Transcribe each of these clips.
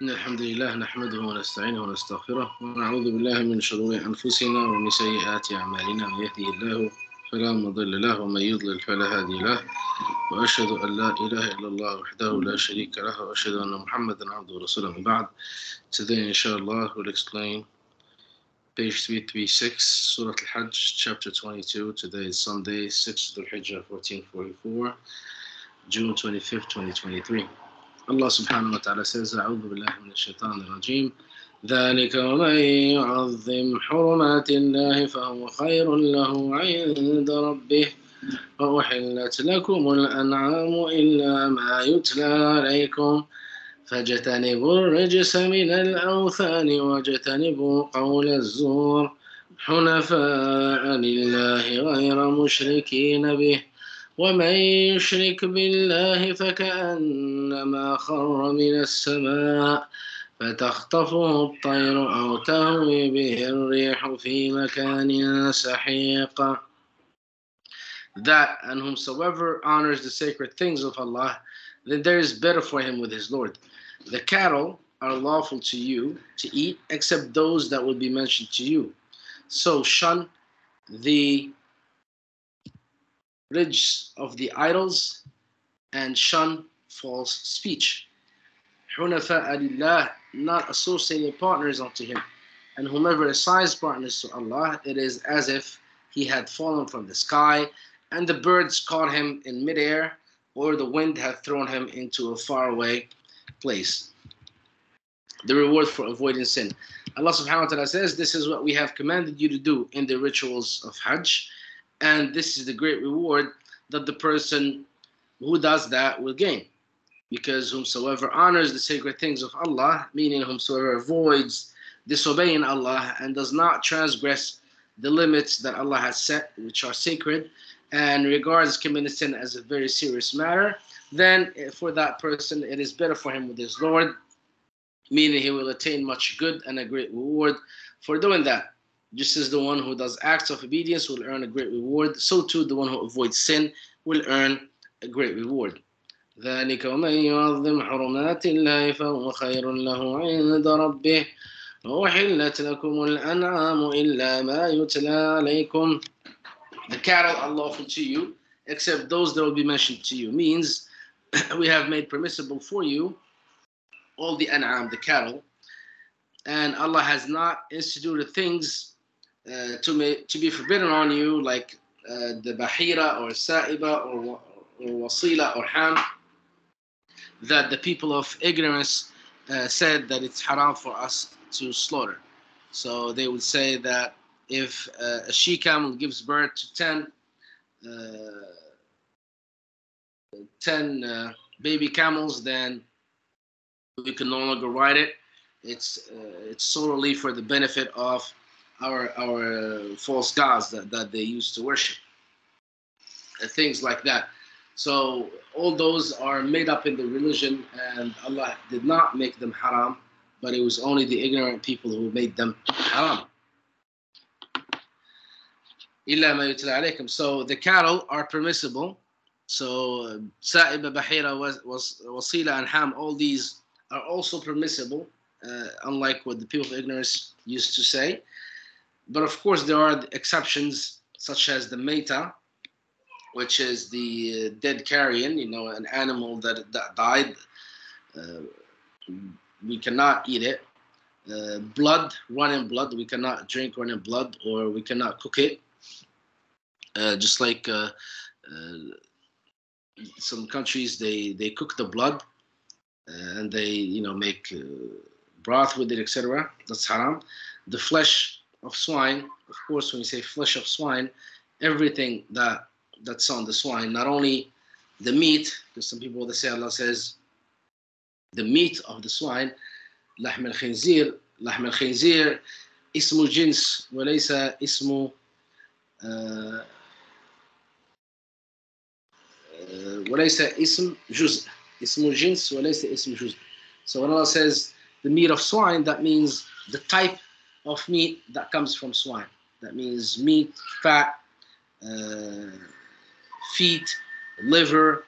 إن الحمد لله نحمده ونستعينه ونستغفره ونعوذ بالله من شرور أنفسنا ومن سيئات أعمالنا من يهده الله فلا مضل له ومن يضلل فلا هادي له وأشهد أن لا إله إلا الله وحده لا شريك له وأشهد أن محمدا عبده ورسوله من بعد. Today inshallah we'll explain page 336 Sourat Al Hajj chapter 22. Today is Sunday 6th Al Hajj 1444 June 25th 2023. Allah subhanahu wa ta'ala says, أعوذ بالله من الشيطان الرجيم ذلك ومن يعظم حرمات الله فهو خير له عند ربه وأحلت لكم الأنعام إلا ما يتلى عليكم فاجتنبوا الرجس من الأوثان واجتنبوا قول الزور حنفاء لله غير مشركين به ومن يشرك بالله فكأنما خر من السماء فتخطفه الطير أو تهوي به الريح في مكان سحيق. That and whomsoever honors the sacred things of Allah, then there is better for him with his Lord. The cattle are lawful to you to eat except those that will be mentioned to you. So shun the ridge of the idols and shun false speech. Hunafa'a lillah, not associating partners unto him. And whomever assigns partners to Allah, it is as if he had fallen from the sky and the birds caught him in midair, or the wind had thrown him into a faraway place. The reward for avoiding sin. Allah subhanahu wa ta'ala says, this is what we have commanded you to do in the rituals of Hajj, and this is the great reward that the person who does that will gain. Because whomsoever honors the sacred things of Allah, meaning whomsoever avoids disobeying Allah and does not transgress the limits that Allah has set, which are sacred, and regards committing sin as a very serious matter, then for that person it is better for him with his Lord, meaning he will attain much good and a great reward for doing that. Just as the one who does acts of obedience will earn a great reward, so too the one who avoids sin will earn a great reward. ذلك ومن يعظم حرمات الله فهو خير له عند ربه وأحلت لكم الأنعام إلا ما يتلى عليكم. The cattle are lawful to you except those that will be mentioned to you. Means we have made permissible for you all the an'am, the cattle, and Allah has not instituted things to be forbidden on you, like the bahira or sa'iba or wasila or ham, that the people of ignorance said that it's haram for us to slaughter. So they would say that if a she-camel gives birth to 10 baby camels, then we can no longer ride it. It's solely for the benefit of our false gods that they used to worship, things like that. So all those are made up in the religion, and Allah did not make them haram, but it was only the ignorant people who made them haram. إِلَّا مَا يُتْلَى عَلَيْكُمْ. So the cattle are permissible. So sa'iba, bahira, wasila, and ham, all these are also permissible, unlike what the people of ignorance used to say. But of course there are exceptions, such as the meta, which is the dead carrion, an animal that died. We cannot eat it. Blood, running blood, we cannot drink running blood, or we cannot cook it. Just like some countries, they cook the blood and they make broth with it, etc. That's haram. The flesh of swine, of course, when you say flesh of swine, everything that's on the swine, not only the meat, because some people they say Allah says the meat of the swine, لحم الخنزير اسم جنس وليس اسم وليس اسم جزء. اسم جنس وليس اسم جزء. So when Allah says the meat of swine, that means the type of meat that comes from swine. That means meat, fat, feet, liver,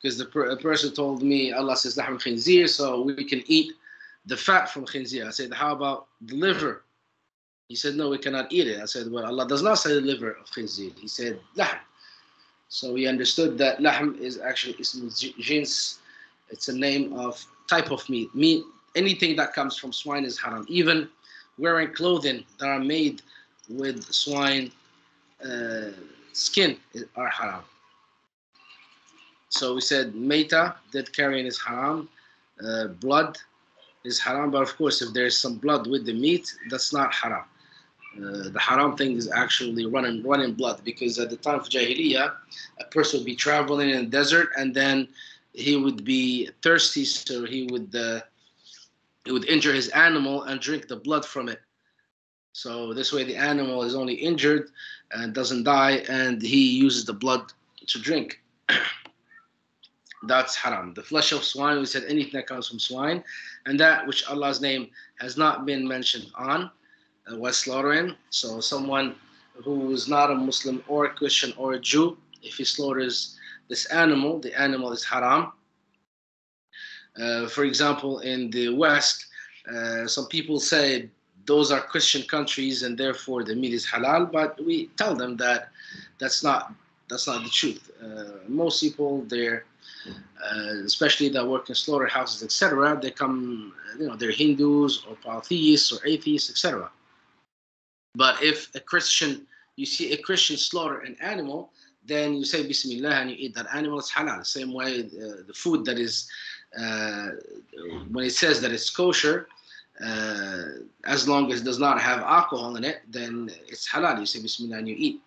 because a person told me Allah says lahm khinzir, so we can eat the fat from khinzir. I said, how about the liver? He said, no, we cannot eat it. I said, well, Allah does not say the liver of khinzir. He said lahm. So we understood that lahm is actually ism jins. It's a name of type of meat. Meat, anything that comes from swine is haram. Even wearing clothing that are made with swine skin are haram. So we said meta, dead carrion, is haram. Blood is haram, but of course if there's some blood with the meat, that's not haram. The haram thing is actually running blood, because at the time of Jahiliyyah, a person would be traveling in the desert and then he would be thirsty, so he would injure his animal and drink the blood from it. So this way the animal is only injured and doesn't die, and he uses the blood to drink. That's haram. The flesh of swine, we said anything that comes from swine, and that which Allah's name has not been mentioned on, was slaughtering. So someone who is not a Muslim or a Christian or a Jew, if he slaughters this animal, the animal is haram. For example, in the West, some people say those are Christian countries and therefore the meat is halal, but we tell them that that's not the truth. Most people there, especially that work in slaughterhouses, etc., they come, they're Hindus or polytheists or atheists, etc. But if you see a Christian slaughter an animal, then you say Bismillah and you eat that animal, it's halal. Same way, the food that is, when it says that it's kosher, as long as it does not have alcohol in it, then it's halal. You say Bismillah and you eat.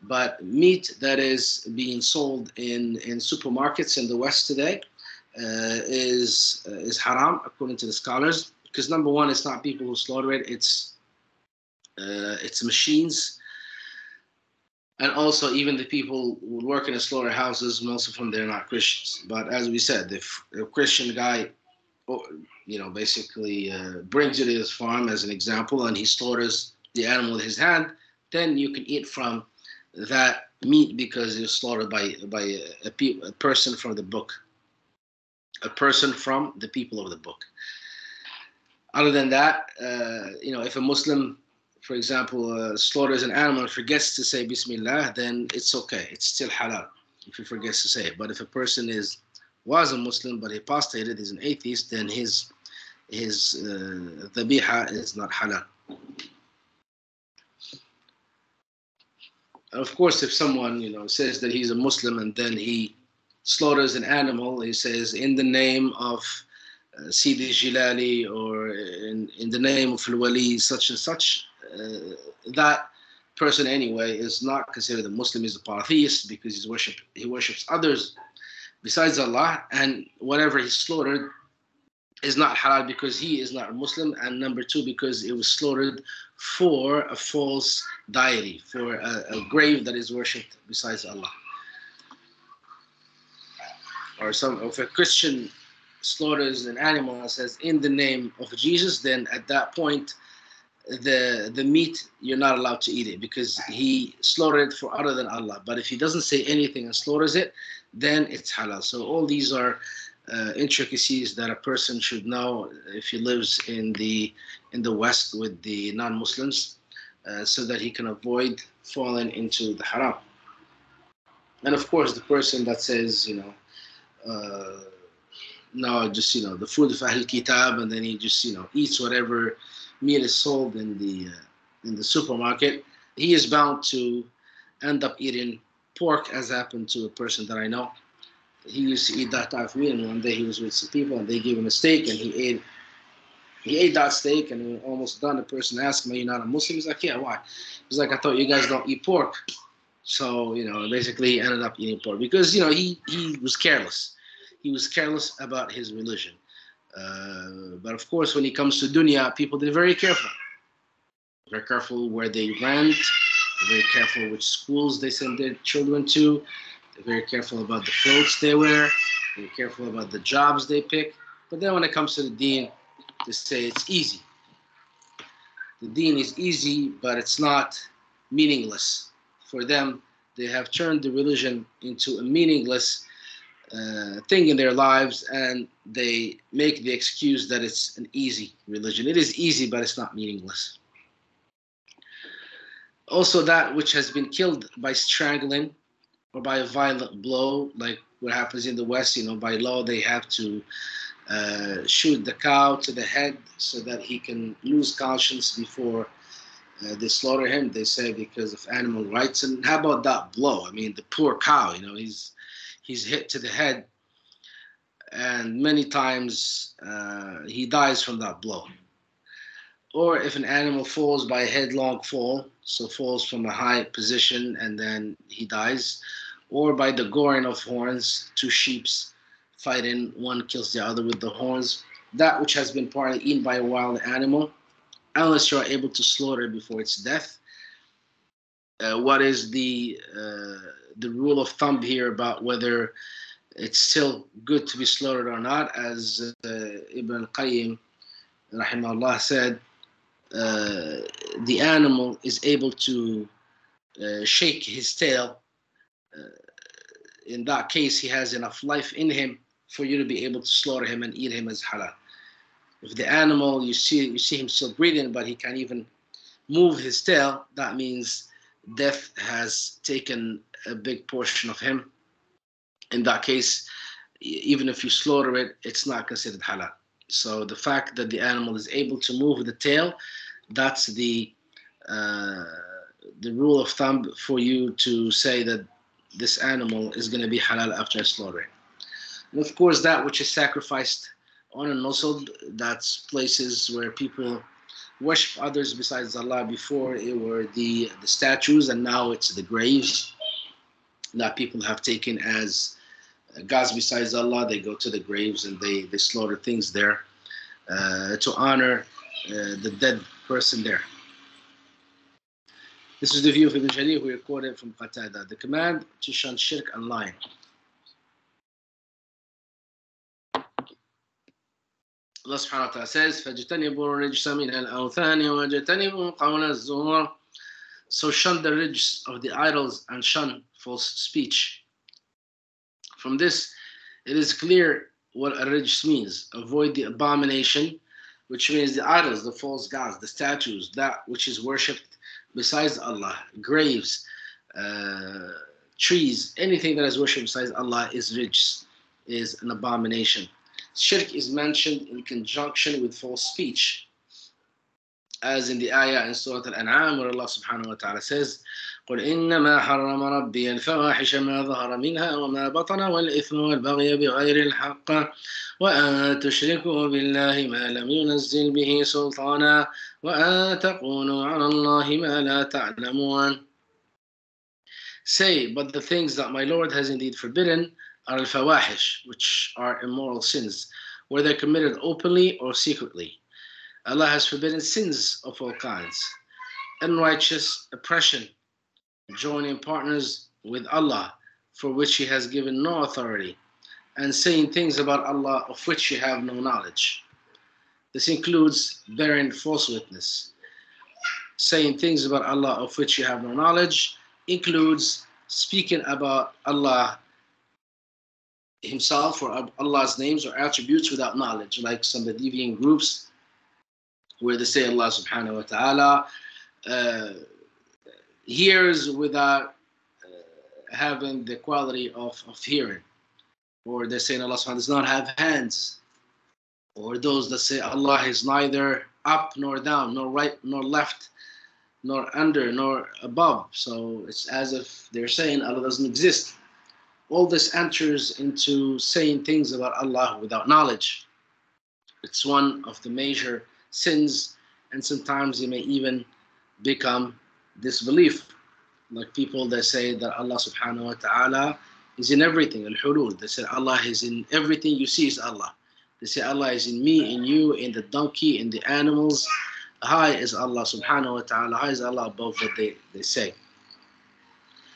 But meat that is being sold in supermarkets in the West today is haram, according to the scholars, because number one, it's not people who slaughter it, it's machines. And also, even the people who work in the slaughterhouses, most of them, they're not Christians. But as we said, if a Christian guy, basically brings you to his farm as an example, and he slaughters the animal with his hand, then you can eat from that meat because it was slaughtered by a person from the book, a person from the people of the book. Other than that, if a Muslim, for example, slaughters an animal and forgets to say Bismillah, then it's okay. It's still halal if he forgets to say it. But if a person was a Muslim but he apostated, is an atheist, then his dhabiha is not halal. And of course, if someone says that he's a Muslim and then he slaughters an animal, he says in the name of Sidi Jilali or in the name of Al-Wali such and such, that person anyway is not considered a Muslim. He's a polytheist because he worships others besides Allah, and whatever he slaughtered is not halal because he is not a Muslim, and number two, because it was slaughtered for a false deity, for a grave that is worshipped besides Allah. Or if a Christian slaughters an animal and says in the name of Jesus, then at that point the meat, you're not allowed to eat it because he slaughtered it for other than Allah. But if he doesn't say anything and slaughters it, then it's halal. So all these are intricacies that a person should know if he lives in the West with the non-Muslims, so that he can avoid falling into the haram. And of course, the person that says, no, just the food of Ahl Kitab, and then he just eats whatever meat is sold in the supermarket, he is bound to end up eating pork, as happened to a person that I know. He used to eat that type of meat, and one day he was with some people and they gave him a steak, and he ate that steak, and when almost done, the person asked him, "Are you not a Muslim?" He's like, "Yeah, why?" He's like, "I thought you guys don't eat pork." So basically he ended up eating pork because he was careless. He was careless about his religion. But of course, when it comes to dunya, people, they're very careful. Very careful where they rent. They're very careful which schools they send their children to. They're very careful about the clothes they wear. They're careful about the jobs they pick. But then when it comes to the deen, they say it's easy. The deen is easy, but it's not meaningless. For them, they have turned the religion into a meaningless thing in their lives, and they make the excuse that it's an easy religion. It is easy, but it's not meaningless. Also, that which has been killed by strangling or by a violent blow, like what happens in the West, by law they have to shoot the cow to the head so that he can lose conscience before they slaughter him. They say because of animal rights. And how about that blow? I mean, the poor cow, he's hit to the head, and many times he dies from that blow. Or if an animal falls by a headlong fall, so falls from a high position and then he dies, or by the goring of horns, two sheeps fighting, one kills the other with the horns, that which has been partly eaten by a wild animal, unless you are able to slaughter it before its death. What is the rule of thumb here about whether it's still good to be slaughtered or not? As Ibn Qayyim, rahimahullah, said, the animal is able to shake his tail. In that case, he has enough life in him for you to be able to slaughter him and eat him as halal. If the animal, you see him still breathing, but he can't even move his tail, that means death has taken a big portion of him. In that case, even if you slaughter it, it's not considered halal. So the fact that the animal is able to move the tail, that's the rule of thumb for you to say that this animal is going to be halal after slaughtering. And of course, that which is sacrificed on a nusl, that's places where people worship others besides Allah. Before it were the statues, and now it's the graves that people have taken as gods besides Allah. They go to the graves and they slaughter things there to honor the dead person there. This is the view of Ibn Jarir, who recorded from Qatada. The command to shun shirk and lying. Allah subhanahu wa ta'ala says, فَاجْتَنِبُوا الرِّجْسَ مِنَ الْأَوْثَانِ وَاجْتَنِبُوا قَوْلَ الزُّورِ. So shun the rijs of the idols and shun false speech. From this, it is clear what a rijs means. Avoid the abomination, which means the idols, the false gods, the statues, that which is worshipped besides Allah, graves, trees, anything that is worshipped besides Allah is rijs, is an abomination. Shirk is mentioned in conjunction with false speech, as in the ayah in Sourat Al-An'am, where Allah subhanahu wa ta'ala says, قُلْ إِنَّمَا حَرَّمَ رَبِّيَ الْفَوَاحِشَ مَا ظَهَرَ مِنْهَا وَمَا بَطَنَ وَالْإِثْمَ وَالْبَغْيَ بِغَيْرِ الْحَقِّ وَأَن تُشْرِكُوا بِاللَّهِ مَا لَمْ يُنَزِّلْ بِهِ سُلْطَانًا وَأَن تَقُولُوا عَلَى اللَّهِ مَا لَا تَعْلَمُونَ. Say, but the things that my Lord has indeed forbidden are al-fawahish, which are immoral sins, whether committed openly or secretly. Allah has forbidden sins of all kinds: unrighteous oppression, joining partners with Allah for which He has given no authority, and saying things about Allah of which you have no knowledge. This includes bearing false witness. Saying things about Allah of which you have no knowledge includes speaking about Allah Himself or Allah's names or attributes without knowledge, like some of the deviant groups where they say Allah subhanahu wa ta'ala hears without having the quality of hearing, or they say Allah subhanahu wa ta'ala does not have hands, or those that say Allah is neither up nor down, nor right nor left, nor under nor above. So it's as if they're saying Allah doesn't exist. All this enters into saying things about Allah without knowledge. It's one of the major sins, and sometimes it may even become disbelief. Like people that say that Allah subhanahu wa ta'ala is in everything, al-hulul. They say Allah is in everything you see is Allah. They say Allah is in me, in you, in the donkey, in the animals. High is Allah subhanahu wa ta'ala, high is Allah above what they say.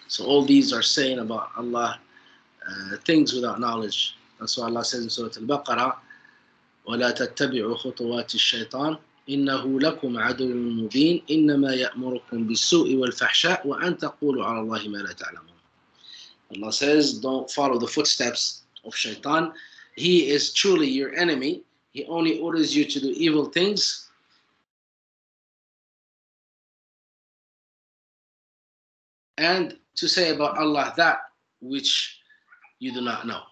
So all these are saying about Allah things without knowledge. That's why Allah says in Surah Al-Baqarah, وَلَا تَتَّبِعُوا خُطُوَاتِ الشَّيْطَانِ إِنَّهُ لَكُمْ عَدُوٌّ مُبِينٌ إِنَّمَا يَأْمُرُكُمْ بِالسُّوءِ وَالْفَحْشَاءِ وَأَن تَقُولُوا عَلَى اللَّهِ مَا لَا تَعْلَمُونَ. Allah says, don't follow the footsteps of shaitan. He is truly your enemy. He only orders you to do evil things. And to say about Allah that which you do not know.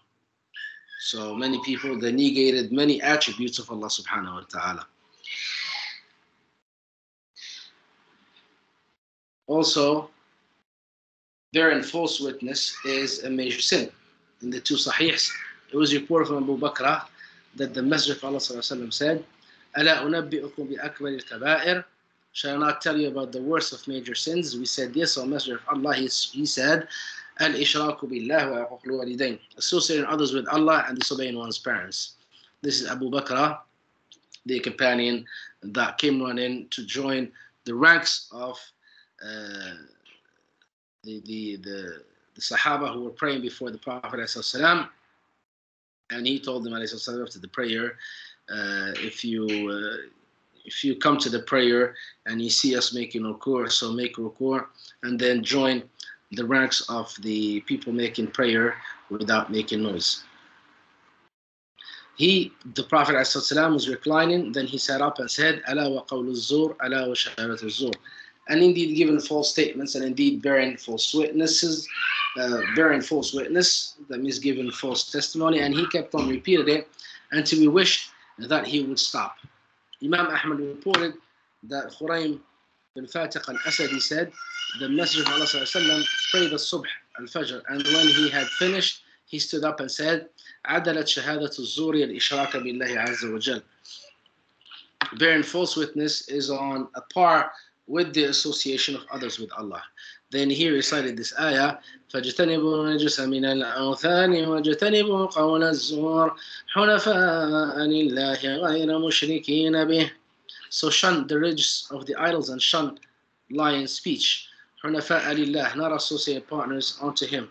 So many people, they negated many attributes of Allah subhanahu wa ta'ala. Also, bearing false witness is a major sin. In the two Sahihs, it was reported from Abu Bakr that the Messenger of Allah said, أَلَا أُنَبِّئُكُمْ بِأَكْبَرِ الْكَبَائِرِ, shall I not tell you about the worst of major sins? We said, yes, O Messenger of Allah. He said, الْإِشْرَاكُ بِاللَّهِ وَعُقُوقُ الْوَالِدَيْنِ, associating others with Allah and disobeying one's parents. This is Abu Bakr, the companion that came running to join the ranks of the Sahaba who were praying before the Prophet ﷺ, and he told them ﷺ after the prayer, if you come to the prayer and you see us making ruku', so make ruku' and then join the ranks of the people making prayer without making noise. The Prophet ﷺ was reclining, then he sat up and said, أَلَا وَقَوْلُ الزُّورِ أَلَا وَشَهَادَةُ الزُّورِ, and indeed giving false statements, and indeed bearing false witnesses, bearing false witness, that means giving false testimony. And he kept on repeating it until we wished that he would stop. Imam Ahmad reported that Khuraym bin Fatiq al-Asadi said, the Messenger of Allah ﷺ prayed the subh, al-fajr, and when he had finished, he stood up and said, عَدَلَتْ شَهَادَةُ الزُّورِ الْإِشْرَاكَ بِاللَّهِ عَزَّ وَجَلَّ. Bearing false witness is on a par with the association of others with Allah. Then he recited this ayah, فَاجْتَنِبُوا الرِّجْسَ مِنَ الْأَوْثَانِ وَاجْتَنِبُوا قَوْلَ الزُّورِ حُنَفَاءَ لِلَّهِ غَيْرَ مُشْرِكِينَ بِهِ. So shun the ridges of the idols and shun lying speech. حُنَفَاءَ لِلَّهِ, not associate partners unto him.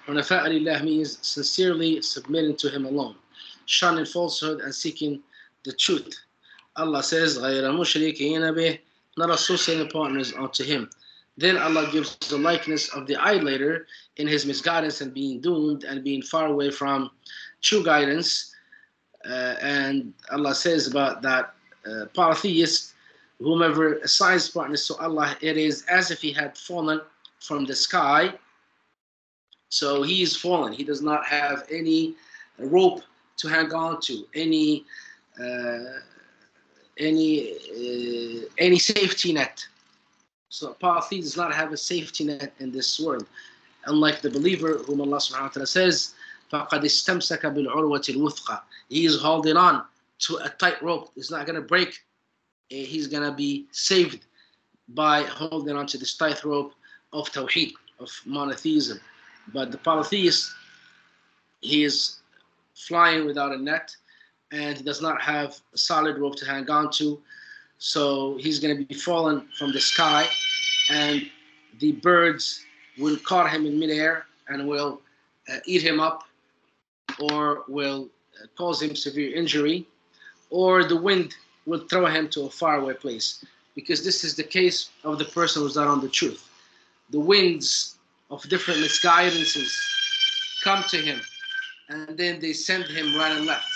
حُنَفَاءَ لِلَّهِ means sincerely submitting to him alone, shunning falsehood and seeking the truth. Allah says, غَيْرَ مُشْرِكِينَ بِهِ, not associating partners unto him. Then Allah gives the likeness of the idolater in his misguidance and being doomed and being far away from true guidance. And Allah says about that polytheist, whomever assigns partners to Allah, it is as if he had fallen from the sky. So he is fallen. He does not have any rope to hang on to, any safety net. So polytheist does not have a safety net in this world. Unlike the believer, whom Allah subhanahu wa ta'ala says, فَقَدْ اسْتَمْسَكَ بِالْعُرْوَةِ الْوُثْقَى, he is holding on to a tight rope. It's not going to break. He's going to be saved by holding on to this tight rope of tawheed, of monotheism. But the polytheist, he is flying without a net, and he does not have a solid rope to hang on to. So he's going to be fallen from the sky, and the birds will caught him in midair and will eat him up, or will cause him severe injury, or the wind will throw him to a faraway place. Because this is the case of the person who's not on the truth. The winds of different misguidances come to him, and then they send him right and left.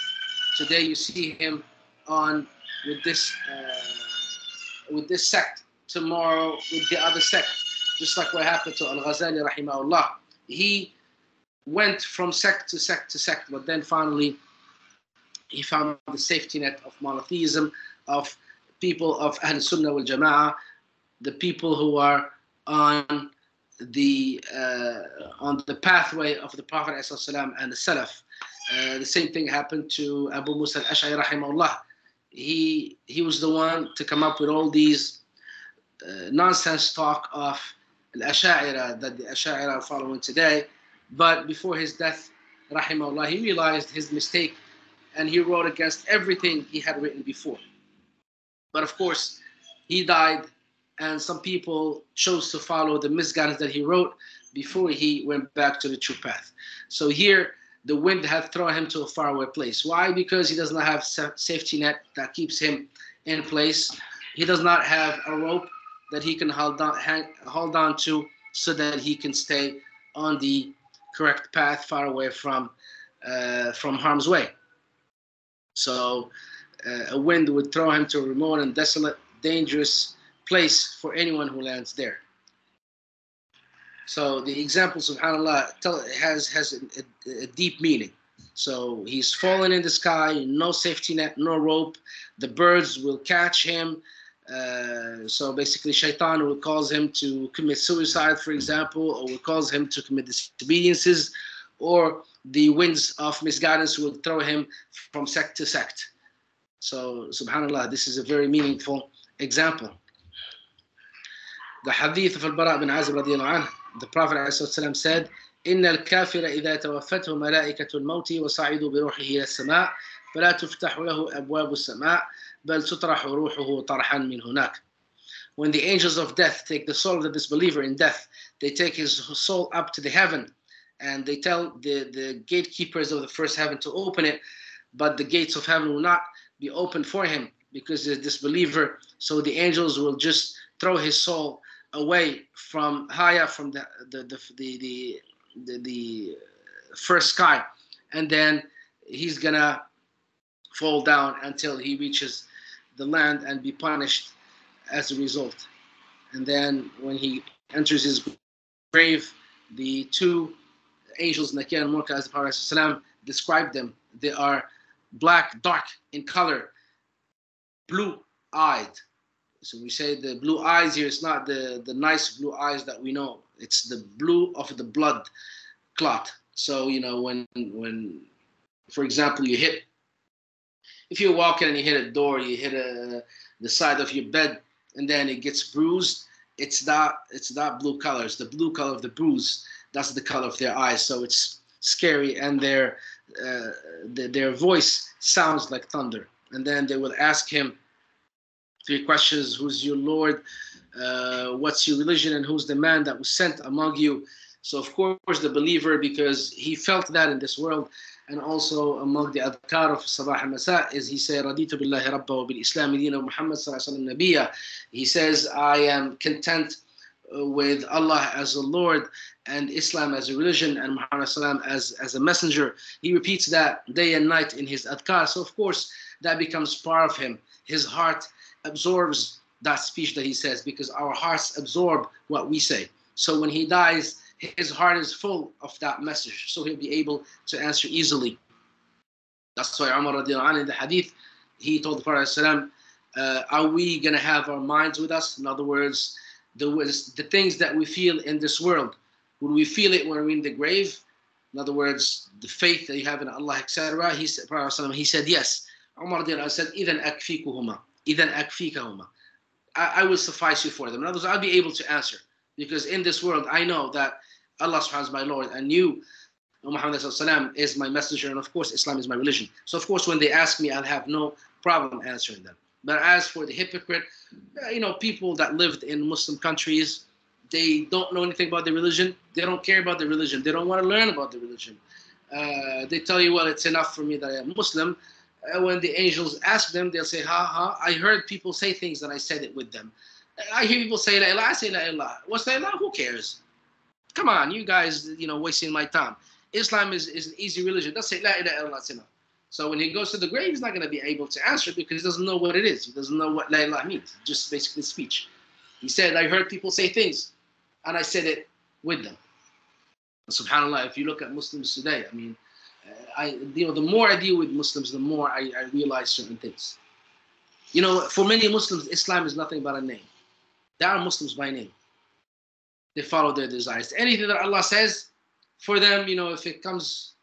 Today you see him with this sect, tomorrow with the other sect, just like what happened to Al-Ghazali rahimahullah. He went from sect to sect to sect, but then finally he found the safety net of monotheism, of people of Ahl Sunnah wal Jama'ah, the people who are on the pathway of the Prophet ﷺ and the Salaf. The same thing happened to Abu Musa al-Ash'ari rahimahullah. He was the one to come up with all these nonsense talk of al-Ash'ari that the Ash'ari are following today. But before his death, rahimahullah, he realized his mistake, and he wrote against everything he had written before. But of course, he died, and some people chose to follow the misguidance that he wrote before he went back to the true path. So here, the wind had thrown him to a faraway place. Why? Because he does not have safety net that keeps him in place. He does not have a rope that he can hold on to so that he can stay on the correct path, far away from harm's way. So a wind would throw him to a remote and desolate, dangerous place for anyone who lands there. So the example, subhanAllah, has a deep meaning. So he's fallen in the sky, no safety net, no rope. The birds will catch him. So basically, shaitan will cause him to commit suicide, for example, or will cause him to commit disobediences, or the winds of misguidance will throw him from sect to sect. So, subhanAllah, this is a very meaningful example. The hadith of Al-Bara' bin Azib radiallahu anhu, the Prophet ﷺ said, إن الكافر إذا توفته ملائكة الموت وصعدوا بروحه إلى السماء فلا تفتح له أبواب السماء بل تطرح روحه طرحا من هناك. When the angels of death take the soul of the disbeliever in death, they take his soul up to the heaven, and they tell the gatekeepers of the first heaven to open it, but the gates of heaven will not be opened for him because he's a disbeliever. So the angels will just throw his soul away from high up from the first sky, and then he's gonna fall down until he reaches the land and be punished as a result. And then when he enters his grave, the two angels, Nakir and Munkar, as the Prophet ﷺ described them, they are black, dark in color, blue-eyed. So we say the blue eyes here, it's not the nice blue eyes that we know. It's the blue of the blood clot. So, you know, when for example, if you're walking and you hit a door, you hit the side of your bed, and then it gets bruised, it's that blue color. It's the blue color of the bruise. That's the color of their eyes. So it's scary, and their voice sounds like thunder. And then they will ask him 3 questions: who's your Lord? What's your religion? And who's the man that was sent among you? So of course the believer, because he felt that in this world, and also among the adhkar of Sabah al-Masa, is he said, Raditu billahi rabba wa bil Islam dina wa Muhammad sallallahu alaihi wasallam nabiyya. He says, I am content with Allah as a Lord and Islam as a religion and Muhammad sallam as a messenger. He repeats that day and night in his adhkar. So of course that becomes part of him. His heart absorbs that speech that he says, because our hearts absorb what we say. So when he dies, his heart is full of that message, so he'll be able to answer easily. That's why Umar radiallahu anhu in the hadith, he told the Prophet ﷺ, are we going to have our minds with us? In other words, the things that we feel in this world, would we feel it when we're in the grave? In other words, the faith that you have in Allah, etc. He said, Prophet ﷺ, he said yes. Umar radiallahu anhu said, إِذَنْ أَكْفِيكُهُمَا إِذَنْ أَكْفِيكَهُمَا, I will suffice you for them. In other words, I'll be able to answer. Because in this world, I know that Allah subhanahu wa ta'ala is my Lord, and you, Muhammad is my messenger, and of course, Islam is my religion. So of course, when they ask me, I'll have no problem answering them. But as for the hypocrite, you know, people that lived in Muslim countries, they don't know anything about the religion. They don't care about the religion. They don't want to learn about the religion. They tell you, well, it's enough for me that I am Muslim. When the angels ask them, they'll say, I heard people say things and I said it with them. I hear people say la ilaha, I say la ilaha. What's la ilaha? Who cares? Come on, you guys, you know, wasting my time. Islam is an easy religion. Let's say la ilaha illallah, enough. So when he goes to the grave, he's not going to be able to answer because he doesn't know what it is. He doesn't know what la ilaha means. Just basically speech. He said, I heard people say things, and I said it with them. And subhanAllah, if you look at Muslims today, I mean, the more I deal with Muslims, the more I realize certain things. You know, for many Muslims, Islam is nothing but a name. They are Muslims by name. They follow their desires. Anything that Allah says for them, you know, if it comes,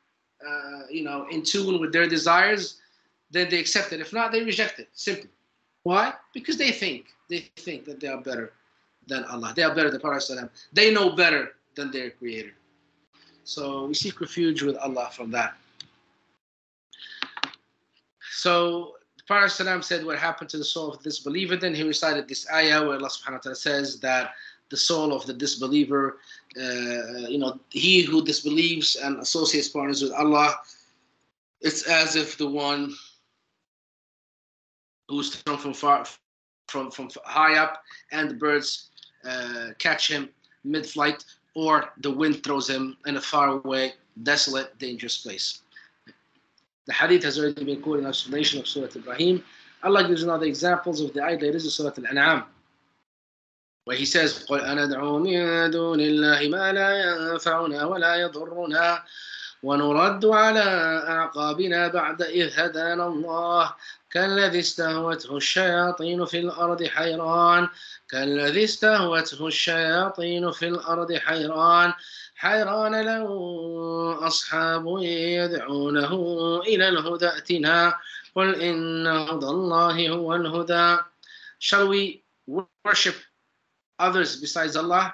you know, in tune with their desires, then they accept it. If not, they reject it. Simple. Why? Because they think that they are better than Allah. They are better than Prophet ﷺ. They know better than their Creator. So we seek refuge with Allah from that. So the Prophet ﷺ said what happened to the soul of this believer. Then he recited this ayah where Allah subhanahu wa ta'ala says that the soul of the disbeliever, you know, he who disbelieves and associates partners with Allah, it's as if the one who's thrown from high up, and the birds catch him mid-flight. or the wind throws him in a faraway, desolate, dangerous place. The hadith has already been quoted in explanation of Surah Ibrahim. Allah gives another examples of the ayat later in Surah Al-An'am, where He says, قُلْ أَنَدْعُو مِن دُونِ اللَّهِ مَا لَا يَنفَعُنَا وَلَا يَضُرُّنَا ونرد على أعقابنا بعد إذ هدانا الله كالذي استهوته الشياطين في الأرض حيران له أصحاب يدعونه إلى الهدى ائتنا قل إن هدى الله هو الهدى. Shall we worship others besides Allah?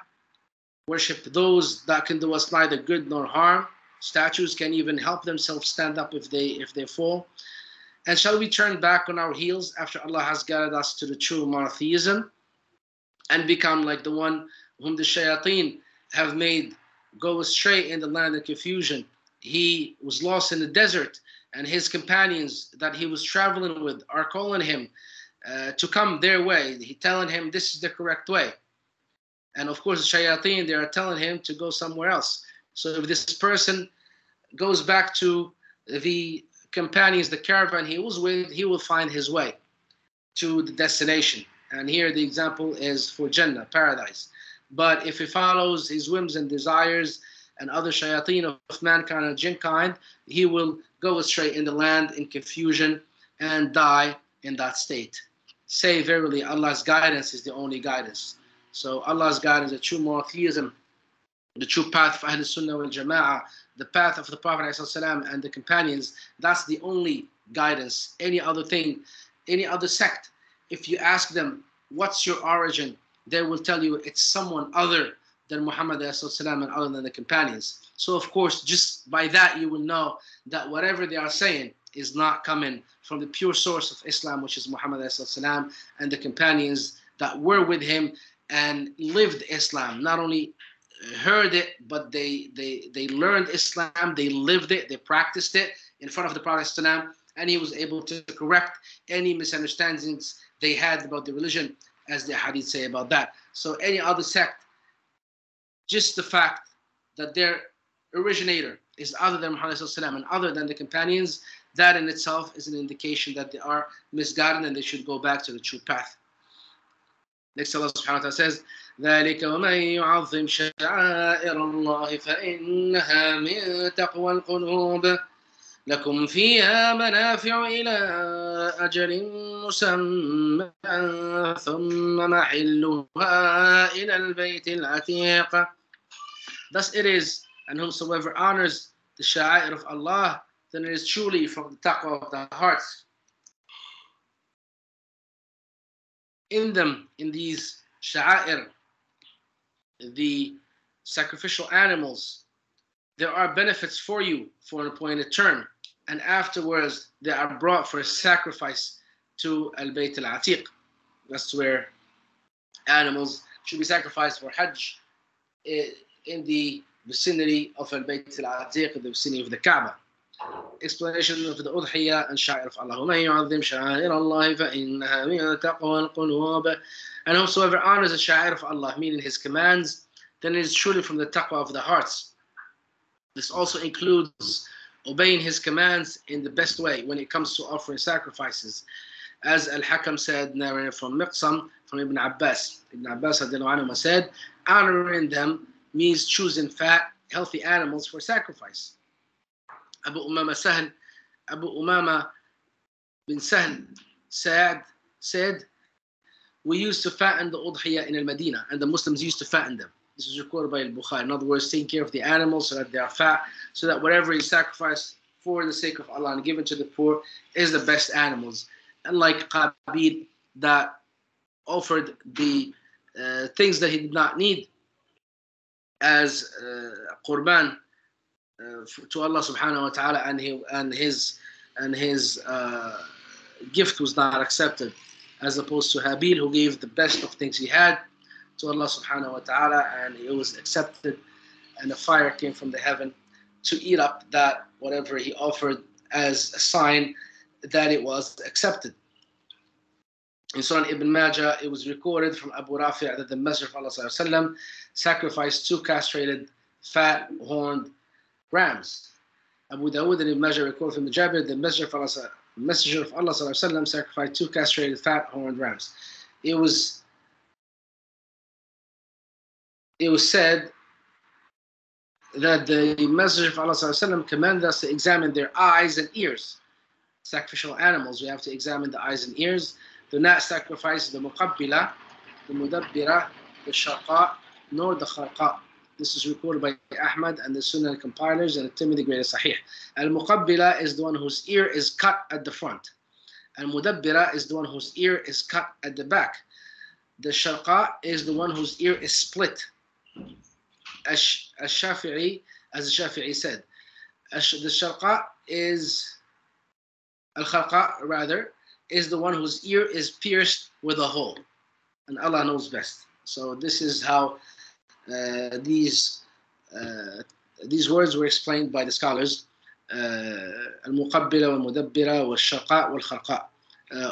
Worship those that can do us neither good nor harm. Statues can even help themselves stand up if they fall. And shall we turn back on our heels after Allah has guided us to the true monotheism and become like the one whom the shayateen have made go astray in the land of confusion? He was lost in the desert, and his companions that he was traveling with are calling him to come their way. He telling him this is the correct way. And of course, the shayateen, they are telling him to go somewhere else. So if this person goes back to the companions, the caravan he was with, he will find his way to the destination. And here the example is for Jannah, paradise. But if he follows his whims and desires and other shayateen of mankind and jinnkind, he will go astray in the land in confusion and die in that state. Say verily, Allah's guidance is the only guidance. So Allah's guidance, the true monotheism, the true path of Ahl Sunnah wal Jama'ah, the path of the Prophet ﷺ and the companions, that's the only guidance. Any other thing, any other sect, if you ask them, what's your origin? They will tell you it's someone other than Muhammad ﷺ and other than the companions. So of course, just by that you will know that whatever they are saying is not coming from the pure source of Islam, which is Muhammad ﷺ and the companions that were with him and lived Islam. Not only heard it, but they learned Islam, they lived it, they practiced it in front of the Prophet ﷺ, and he was able to correct any misunderstandings they had about the religion, as the hadith say about that. So any other sect, just the fact that their originator is other than Muhammad ﷺ and other than the companions, that in itself is an indication that they are misguided and they should go back to the true path. Next, Allah subhanahu wa ta'ala says, ذَلِكَ وَمَنْ يُعَظِّمْ شَعَائِرَ اللَّهِ فَإِنَّهَا مِنْ تَقْوَى الْقُلُوبِ لَكُمْ فِيهَا مَنَافِعُ إِلَىٰ أَجَلٍ مُّسَمًّى ثُمَّ مَحِلُّهَا إِلَى الْبَيْتِ الْعَتِيقِ. Thus it is, and whomsoever honors the sha'air of Allah, then it is truly from the taqwa of the hearts. In them, in these sha'air, the sacrificial animals, there are benefits for you for an appointed term. And afterwards, they are brought for a sacrifice to Al-Bayt Al-Atiq. That's where animals should be sacrificed for Hajj in the vicinity of Al-Bayt Al-Atiq, in the vicinity of the Kaaba. Explanation of the Udhiyah and Sha'ir of Allah. وَمَنْ يُعَظِّمْ شَعَائِرَ اللَّهِ فَإِنَّهَا مِنْ تَقْوَى الْقُلُوبِ. And whosoever honors the Sha'ir of Allah, meaning his commands, then it is truly from the taqwa of the hearts. This also includes obeying his commands in the best way when it comes to offering sacrifices. As Al-Hakam said, narrated from Miqsam, from Ibn Abbas. Ibn Abbas said, honoring them means choosing fat, healthy animals for sacrifice. Abu Umama bin Sahl said, we used to fatten the udhiyah in al-Madinah, and the Muslims used to fatten them. This is recorded by Al-Bukhari. In other words, taking care of the animals so that they are fat, so that whatever is sacrificed for the sake of Allah and given to the poor is the best animals. Unlike Qabil, that offered the things that he did not need as qurban to Allah subhanahu wa ta'ala, and his gift was not accepted, as opposed to Habil, who gave the best of things he had to Allah subhanahu wa ta'ala, and it was accepted, and the fire came from the heaven to eat up that whatever he offered as a sign that it was accepted. In Sunan Ibn Majah, it was recorded from Abu Rafi' that the Messenger of Allah ﷺ sacrificed 2 castrated, fat, horned rams. Abu Dawood and Ibn Majah recorded from the Jabir, the Messenger of Allah ﷺ sacrificed 2 castrated, fat, horned rams. It was said that the Messenger of Allah ﷺ commanded us to examine their eyes and ears. Sacrificial animals, we have to examine the eyes and ears. Do not sacrifice the muqabbila, the mudabbira, the shaqa, nor the kharqa. This is recorded by Ahmad and the Sunnah compilers and the Tirmidhi Great Sahih. Al-muqabbila is the one whose ear is cut at the front. Al-mudabbira is the one whose ear is cut at the back. The shaqa is the one whose ear is split. Al-Shafi'i, as the Shafi'i said, the shaqa is, al-kharqa rather, is the one whose ear is pierced with a hole. And Allah knows best. So this is how these words were explained by the scholars. Al-muqabbila wal-mudabbira wal-shaqa wal-kharqa.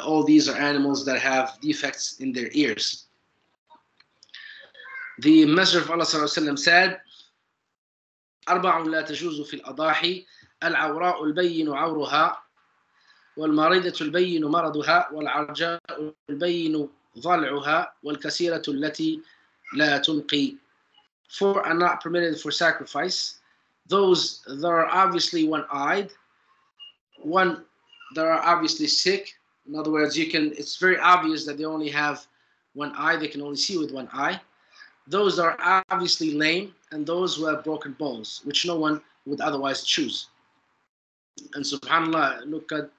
All these are animals that have defects in their ears. The Messenger of Allah ﷺ said, أربع لا تجوز في الأضاحي العوراء البين عورها والمريضة البين مرضها والعرجاء البين ضلعها والكسيرة التي لا تنقي. 4 are not permitted for sacrifice: those that are obviously one-eyed, 1 that are obviously sick. In other words, it's very obvious that they only have 1 eye, they can only see with 1 eye. Those that are obviously lame, and those who have broken bones, which no one would otherwise choose. And subhanAllah, look at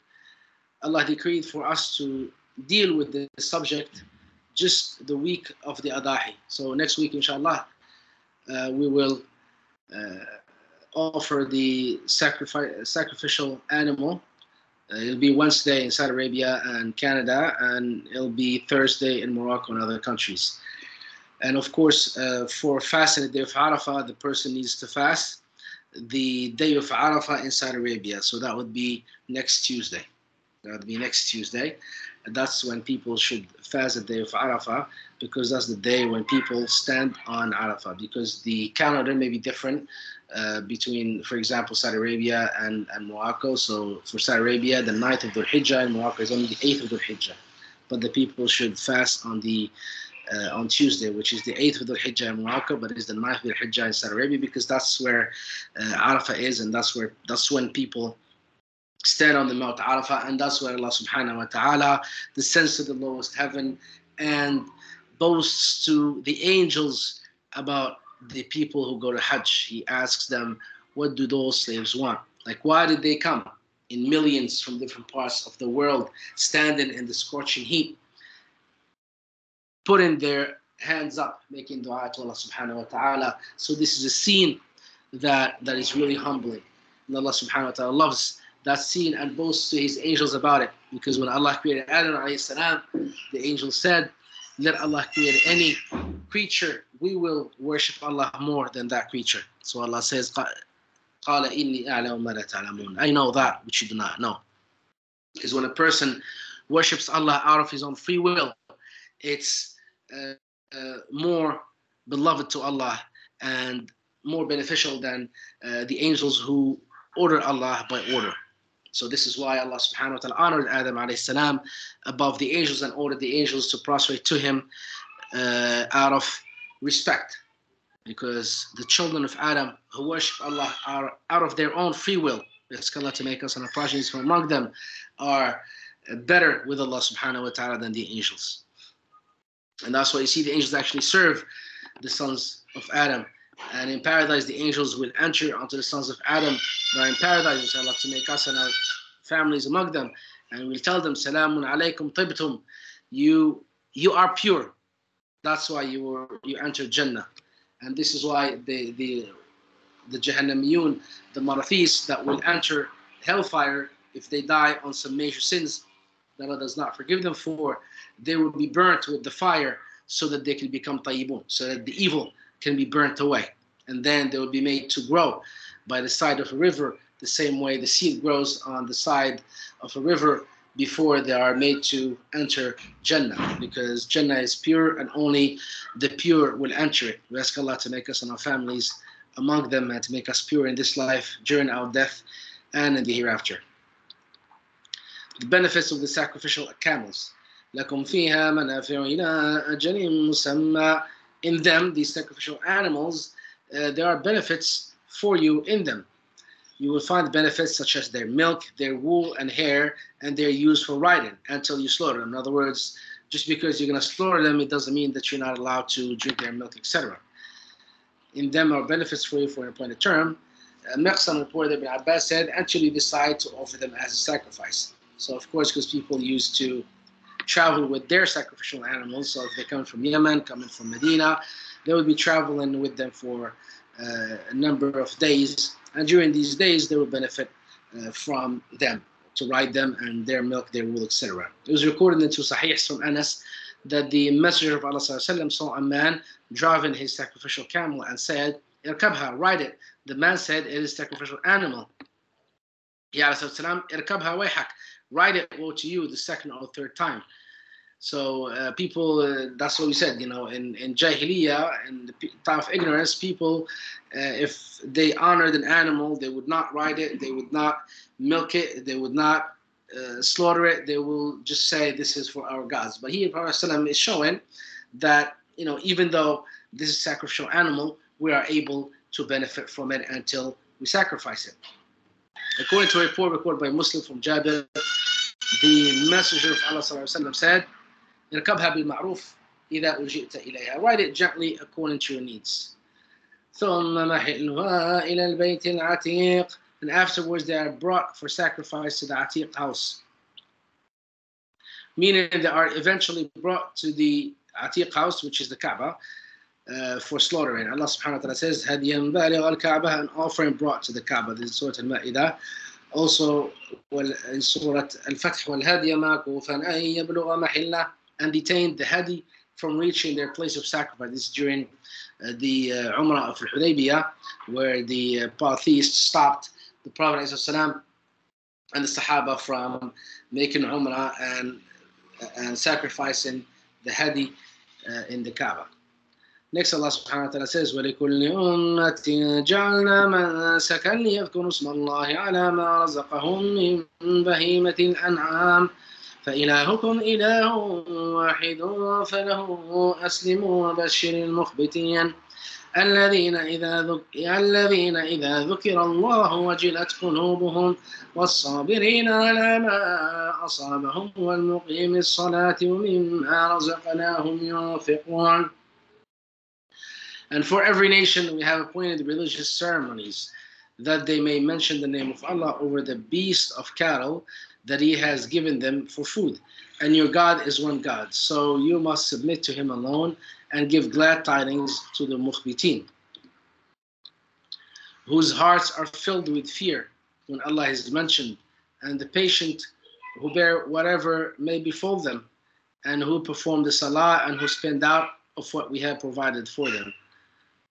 Allah decreed for us to deal with this subject just the week of the Adahi. So next week, inshallah, we will offer the sacrificial animal. It'll be Wednesday in Saudi Arabia and Canada, and it'll be Thursday in Morocco and other countries. And of course, for fasting the day of Arafah, the person needs to fast the day of Arafah in Saudi Arabia. So that would be next Tuesday. And that's when people should fast the day of Arafah, because that's the day when people stand on Arafah. Because the calendar may be different between, for example, Saudi Arabia and Morocco. So for Saudi Arabia, the 9th of Dhul Hijjah, and Morocco is only the 8th of Dhul Hijjah. But the people should fast on Tuesday, which is the 8th of Dhul Hijjah in Morocco, but it's the 9th of Dhul Hijjah in Saudi Arabia, because that's where Arafah is, and that's when people stand on the Mount Arafah, and that's where Allah subhanahu wa ta'ala descends to the lowest heaven and boasts to the angels about the people who go to Hajj. He asks them, what do those slaves want? Like, why did they come in millions from different parts of the world, standing in the scorching heat, putting their hands up, making dua to Allah subhanahu wa ta'ala? So this is a scene that is really humbling. And Allah subhanahu wa ta'ala loves that scene and boasts to his angels about it. Because when Allah created Adam alayhi salam, the angel said, let Allah create any creature, we will worship Allah more than that creature. So Allah says, قَالَ إِنِّي أَعْلَمُ مَا لَا تَعْلَمُونَ, I know that which you do not know. Because when a person worships Allah out of his own free will, it's more beloved to Allah and more beneficial than the angels who order Allah by order. So this is why Allah subhanahu wa ta'ala honored Adam alayhi salam above the angels and ordered the angels to prostrate to him out of respect. Because the children of Adam who worship Allah are out of their own free will. We ask Allah to make us and our progenies from among them are better with Allah subhanahu wa ta'ala than the angels. And that's why you see the angels actually serve the sons of Adam. And in paradise, the angels will enter onto the sons of Adam that are in paradise, inshallah, to make us and our families among them. And we'll tell them, Salamun alaykum tibtum. You are pure. That's why you entered Jannah. And this is why the Jahannamiyun, the Marathis that will enter hellfire if they die on some major sins that Allah does not forgive them for, they will be burnt with the fire so that they can become tayyibun, so that the evil can be burnt away. And then they will be made to grow by the side of a river, the same way the seed grows on the side of a river before they are made to enter Jannah, because Jannah is pure and only the pure will enter it. We ask Allah to make us and our families among them and to make us pure in this life, during our death, and in the hereafter. The benefits of the sacrificial camels. لَكُمْ فِيهَا مَنَافِعُ إِلَىٰ أَجَلٍ مُّسَمًّى. In them, these sacrificial animals, there are benefits for you in them. You will find benefits such as their milk, their wool and hair, and they're used for riding until you slaughter them. In other words, just because you're going to slaughter them, it doesn't mean that you're not allowed to drink their milk, etc. In them are benefits for you for an appointed term. Miqsam reported that Ibn Abbas said, until you decide to offer them as a sacrifice. So, of course, because people used to travel with their sacrificial animals, so if they come from Yemen, coming from Medina, they would be traveling with them for a number of days. And during these days, they will benefit from them, to ride them and their milk, their wool, etc. It was recorded in two Sahihs from Anas that the Messenger of Allah saw a man driving his sacrificial camel and said, "Irkabha, ride it." The man said, "It is a sacrificial animal." Ya Rasulullah, "Irkabha wayhak, ride it, woe to you," the second or third time. So people, that's what we said, in Jahiliyyah, in the time of ignorance, people, if they honored an animal, they would not ride it, they would not milk it, they would not slaughter it, they will just say this is for our gods. But here, Prophet ﷺ is showing that, even though this is a sacrificial animal, we are able to benefit from it until we sacrifice it. According to a report recorded by Muslim from Jabir, the Messenger of Allah ﷺ said, "Irkabha bil ma'ruf idha uji'ta ilayha." Ride it gently according to your needs. ثُمَّ مَحِلُّهَا إِلَى الْبَيْتِ الْعَتِيقِ. And afterwards they are brought for sacrifice to the Atiq house. Meaning they are eventually brought to the Atiq house, which is the Kaaba, for slaughtering. Allah subhanahu wa ta'ala says, هَدْيًا بَالِغَ الْكَعْبَةِ, an offering brought to the Kaaba. This is Sourat Al-Ma'idah. Also in Sourat Al-Fath, وَالْهَدْيَ مَعْكُوفًا أَن يَبْلُغَ مَحِلَّهُ, and detained the hadi from reaching their place of sacrifice. This is during the Umrah of Al-Hudaybiyah, where the polytheists stopped the Prophet ﷺ and the Sahaba from making Umrah and sacrificing the hadi in the Kaaba. Next, Allah subhanahu wa ta'ala says, وَلِكُلِّ أُمَّةٍ جَعَلْنَا مَنْسَكًا لِيَذْكُرُوا اسْمَ اللَّهِ عَلَى مَا رَزَقَهُم مِّن بَهِيمَةِ الْأَنْعَامِ فإلهكم إله واحد فله أسلموا وبشر المخبتين الذين إذا ذكر الله وجلت قلوبهم والصابرين على ما أصابهم والمقيم الصلاة ومما رزقناهم ينفقون. And for every nation we have appointed religious ceremonies, that they may mention the name of Allah over the beast of cattle that He has given them for food. And your God is one God, so you must submit to Him alone and give glad tidings to the mukhbitin, whose hearts are filled with fear when Allah is mentioned, and the patient who bear whatever may befall them, and who perform the salah and who spend out of what we have provided for them.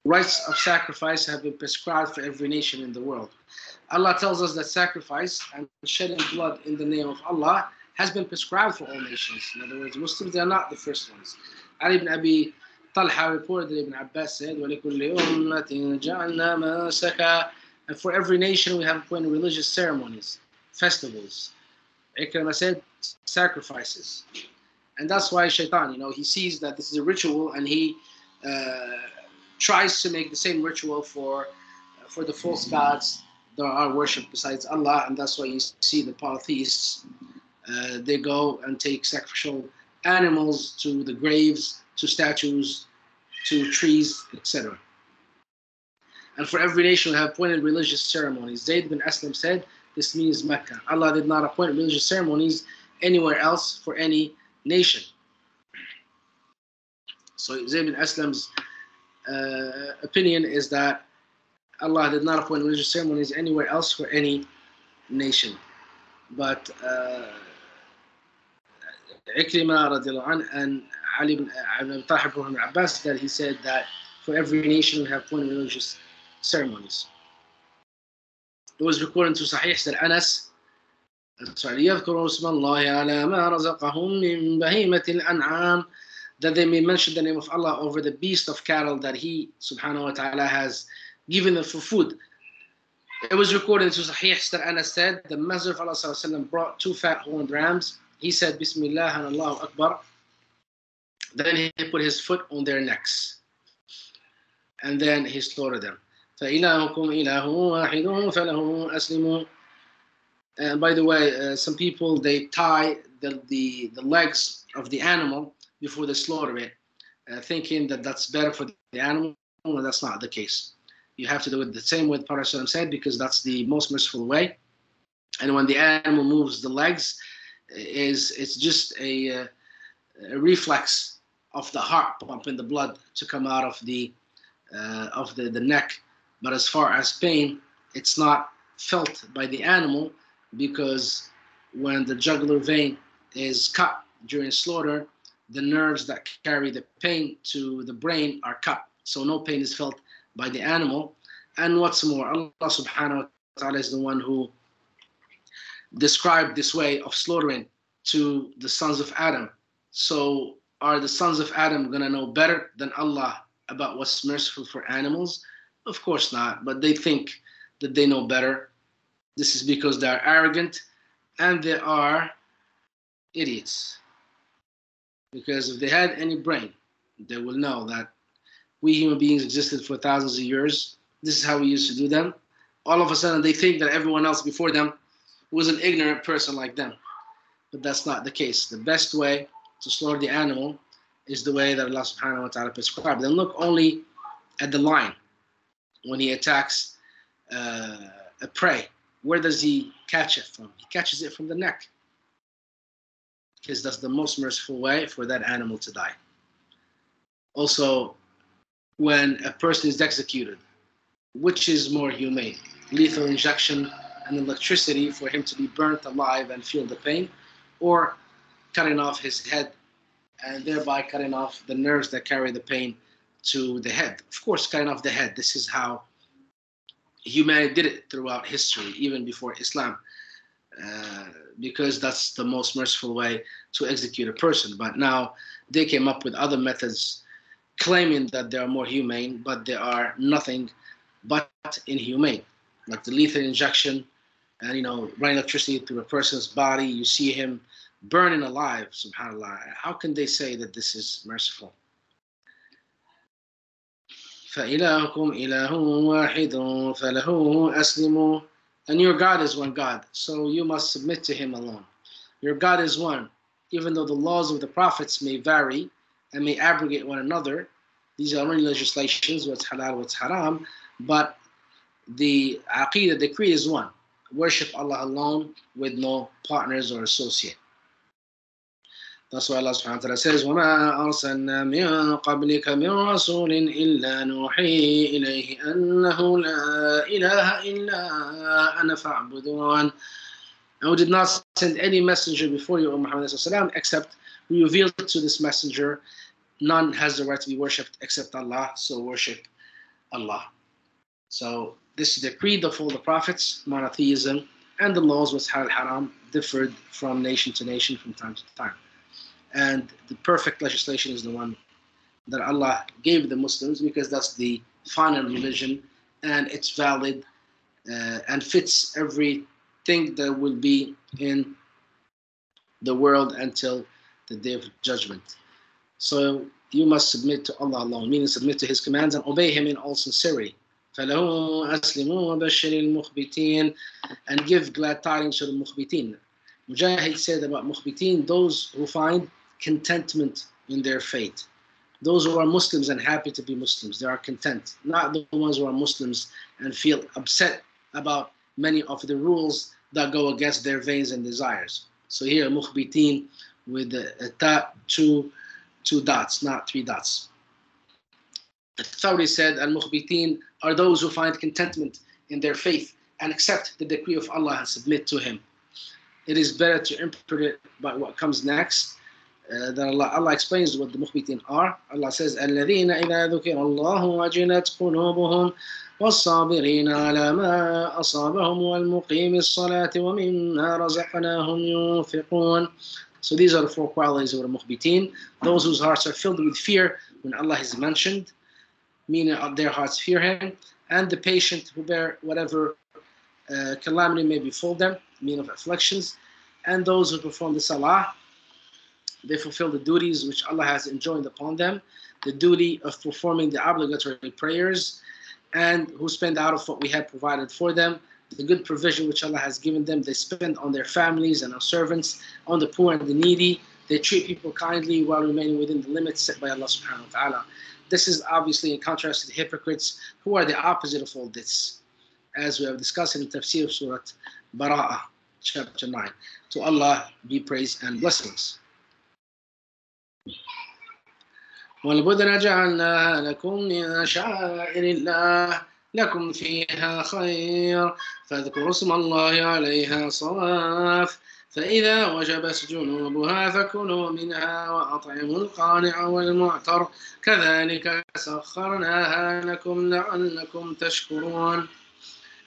Rites of sacrifice have been prescribed for every nation in the world. Allah tells us that sacrifice and shedding blood in the name of Allah has been prescribed for all nations. In other words, Muslims, they are not the first ones. Ali ibn Abi Talha reported that Ibn Abbas said, وَلِكُلِّ أُمَّةٍ جَعَلْنَا مَنْسَكًا. And for every nation we have appointed religious ceremonies, festivals. Ikrimah said, sacrifices. And that's why Shaitan, he sees that this is a ritual, and he tries to make the same ritual for the false gods that are worshipped besides Allah. And that's why you see the polytheists, they go and take sacrificial animals to the graves, to statues, to trees, etc. And for every nation we have appointed religious ceremonies. Zayd bin Aslam said, this means Mecca. Allah did not appoint religious ceremonies anywhere else for any nation. So Zayd bin Aslam's opinion is that Allah did not appoint religious ceremonies anywhere else for any nation. But Ikrimah radiallahu anhu and Ali ibn Abi Talha ibn Abbas, that he said that for every nation we have appointed religious ceremonies. It was recorded to Sahih that Anas sorry, ليذكروا اسم الله على ما رزقهم من بهيمة الأنعام, that they may mention the name of Allah over the beast of cattle that He subhanahu wa ta'ala has given them for food. It was recorded in Sahih that Anas said, the Messenger of Allah sallallahu alaihi wasallam brought 2 fat horned rams. He said, Bismillah and Allahu Akbar. Then he put his foot on their necks. And then he slaughtered them. فَإِلَهُكُمْ إِلَهٌ وَاحِدٌ فَلَهُ أَسْلِمُوا. And by the way, some people, they tie the legs of the animal before they slaughter it, thinking that that's better for the animal. No, that's not the case. You have to do it the same way the Prophet said, because that's the most merciful way. And when the animal moves the legs, it's just a reflex of the heart pumping the blood to come out of the neck. But as far as pain, it's not felt by the animal, because when the jugular vein is cut during slaughter, the nerves that carry the pain to the brain are cut. So no pain is felt by the animal. And what's more, Allah subhanahu wa ta'ala is the one who described this way of slaughtering to the sons of Adam. So are the sons of Adam going to know better than Allah about what's merciful for animals? Of course not, but they think that they know better. This is because they are arrogant and they are idiots. Because if they had any brain, they will know that we human beings existed for thousands of years. This is how we used to do them. All of a sudden, they think that everyone else before them was an ignorant person like them. But that's not the case. The best way to slaughter the animal is the way that Allah subhanahu wa ta'ala prescribed. And look only at the lion. When he attacks a prey, where does he catch it from? He catches it from the neck, because that's the most merciful way for that animal to die. Also, when a person is executed, which is more humane? Lethal injection and electricity for him to be burnt alive and feel the pain, or cutting off his head and thereby cutting off the nerves that carry the pain to the head? Of course, cutting off the head. This is how humanity did it throughout history, even before Islam, because that's the most merciful way to execute a person. But now they came up with other methods claiming that they are more humane, but they are nothing but inhumane, like the lethal injection and running electricity through a person's body. You see him burning alive, subhanallah. How can they say that this is merciful? فَإِلَهُكُمْ إِلَهٌ وَاحِدٌ فَلَهُ أَسْلِمُوا. And your God is one God, so you must submit to Him alone. Your God is one, even though the laws of the prophets may vary and may abrogate one another. These are only legislations, what's halal, what's haram, but the aqeedah, the creed is one. Worship Allah alone with no partners or associate. That's why Allah subhanahu wa ta'ala says, وَمَا أَرْسَلْنَا مِن قَبْلِكَ مِن رَسُولٍ إِلَّا نُوحِي إِلَيْهِ أَنَّهُ لَا إِلَهَ إِلَّا أَنَا فَاعْبُدُونِ. And we did not send any messenger before you, O Muhammad, except we revealed to this messenger, none has the right to be worshipped except Allah, so worship Allah. So this is the creed of all the prophets, monotheism, and the laws was halal haram differed from nation to nation from time to time. And the perfect legislation is the one that Allah gave the Muslims, because that's the final religion, and it's valid and fits everything that will be in the world until the day of judgment. So you must submit to Allah alone, meaning submit to His commands and obey Him in all sincerity. فَلَهُ أَسْلِمُوا وَبَشِّرِ الْمُخْبِتِينَ. And give glad tidings to the mukhbitin. Mujahid said about mukhbitin, those who find contentment in their faith. Those who are Muslims and happy to be Muslims, they are content. Not the ones who are Muslims and feel upset about many of the rules that go against their veins and desires. So here, mukhbitin with a ta, two dots, not 3 dots. Thawri said, al-mukhbitin are those who find contentment in their faith and accept the decree of Allah and submit to Him. It is better to interpret it by what comes next. that Allah explains what the mukhbitin are. Allah says, الَّذِينَ إِذَا ذُكِرَ اللَّهُ وَجِلَتْ قُلُوبُهُم وَالصَّابِرِينَ عَلَى مَا أَصَابَهُمْ وَالْمُقِيمِ الصَّلَاةِ وَمِمَّا رَزَقْنَاهُمْ يُنْفِقُونَ. So these are the four qualities of the mukhbitin. Those whose hearts are filled with fear when Allah is mentioned, meaning their hearts fear Him, and the patient who bear whatever calamity may befall them, meaning of afflictions, and those who perform the salah. They fulfill the duties which Allah has enjoined upon them, the duty of performing the obligatory prayers, and who spend out of what we have provided for them, the good provision which Allah has given them. They spend on their families and on servants, on the poor and the needy. They treat people kindly while remaining within the limits set by Allah subhanahu wa ta'ala. This is obviously in contrast to the hypocrites, who are the opposite of all this, as we have discussed in Tafsir Sourat Bara'ah, chapter 9. To Allah be praise and blessings. وَالْبُدْنَ جَعَلْنَاهَا لَكُمْ مِنْ شَعَائِرِ اللَّهِ لَكُمْ فِيهَا خَيْرٌ فَاذْكُرُوا اسْمَ اللَّهِ عَلَيْهَا صَوَافَ فَإِذَا وَجَبَتْ جُنُوبُهَا فَكُلُوا مِنْهَا وَأَطْعِمُوا الْقَانِعَ وَالْمُعْتَرَّ كَذَلِكَ سَخَّرْنَاهَا لَكُمْ لَعَلَّكُمْ تَشْكُرُونَ.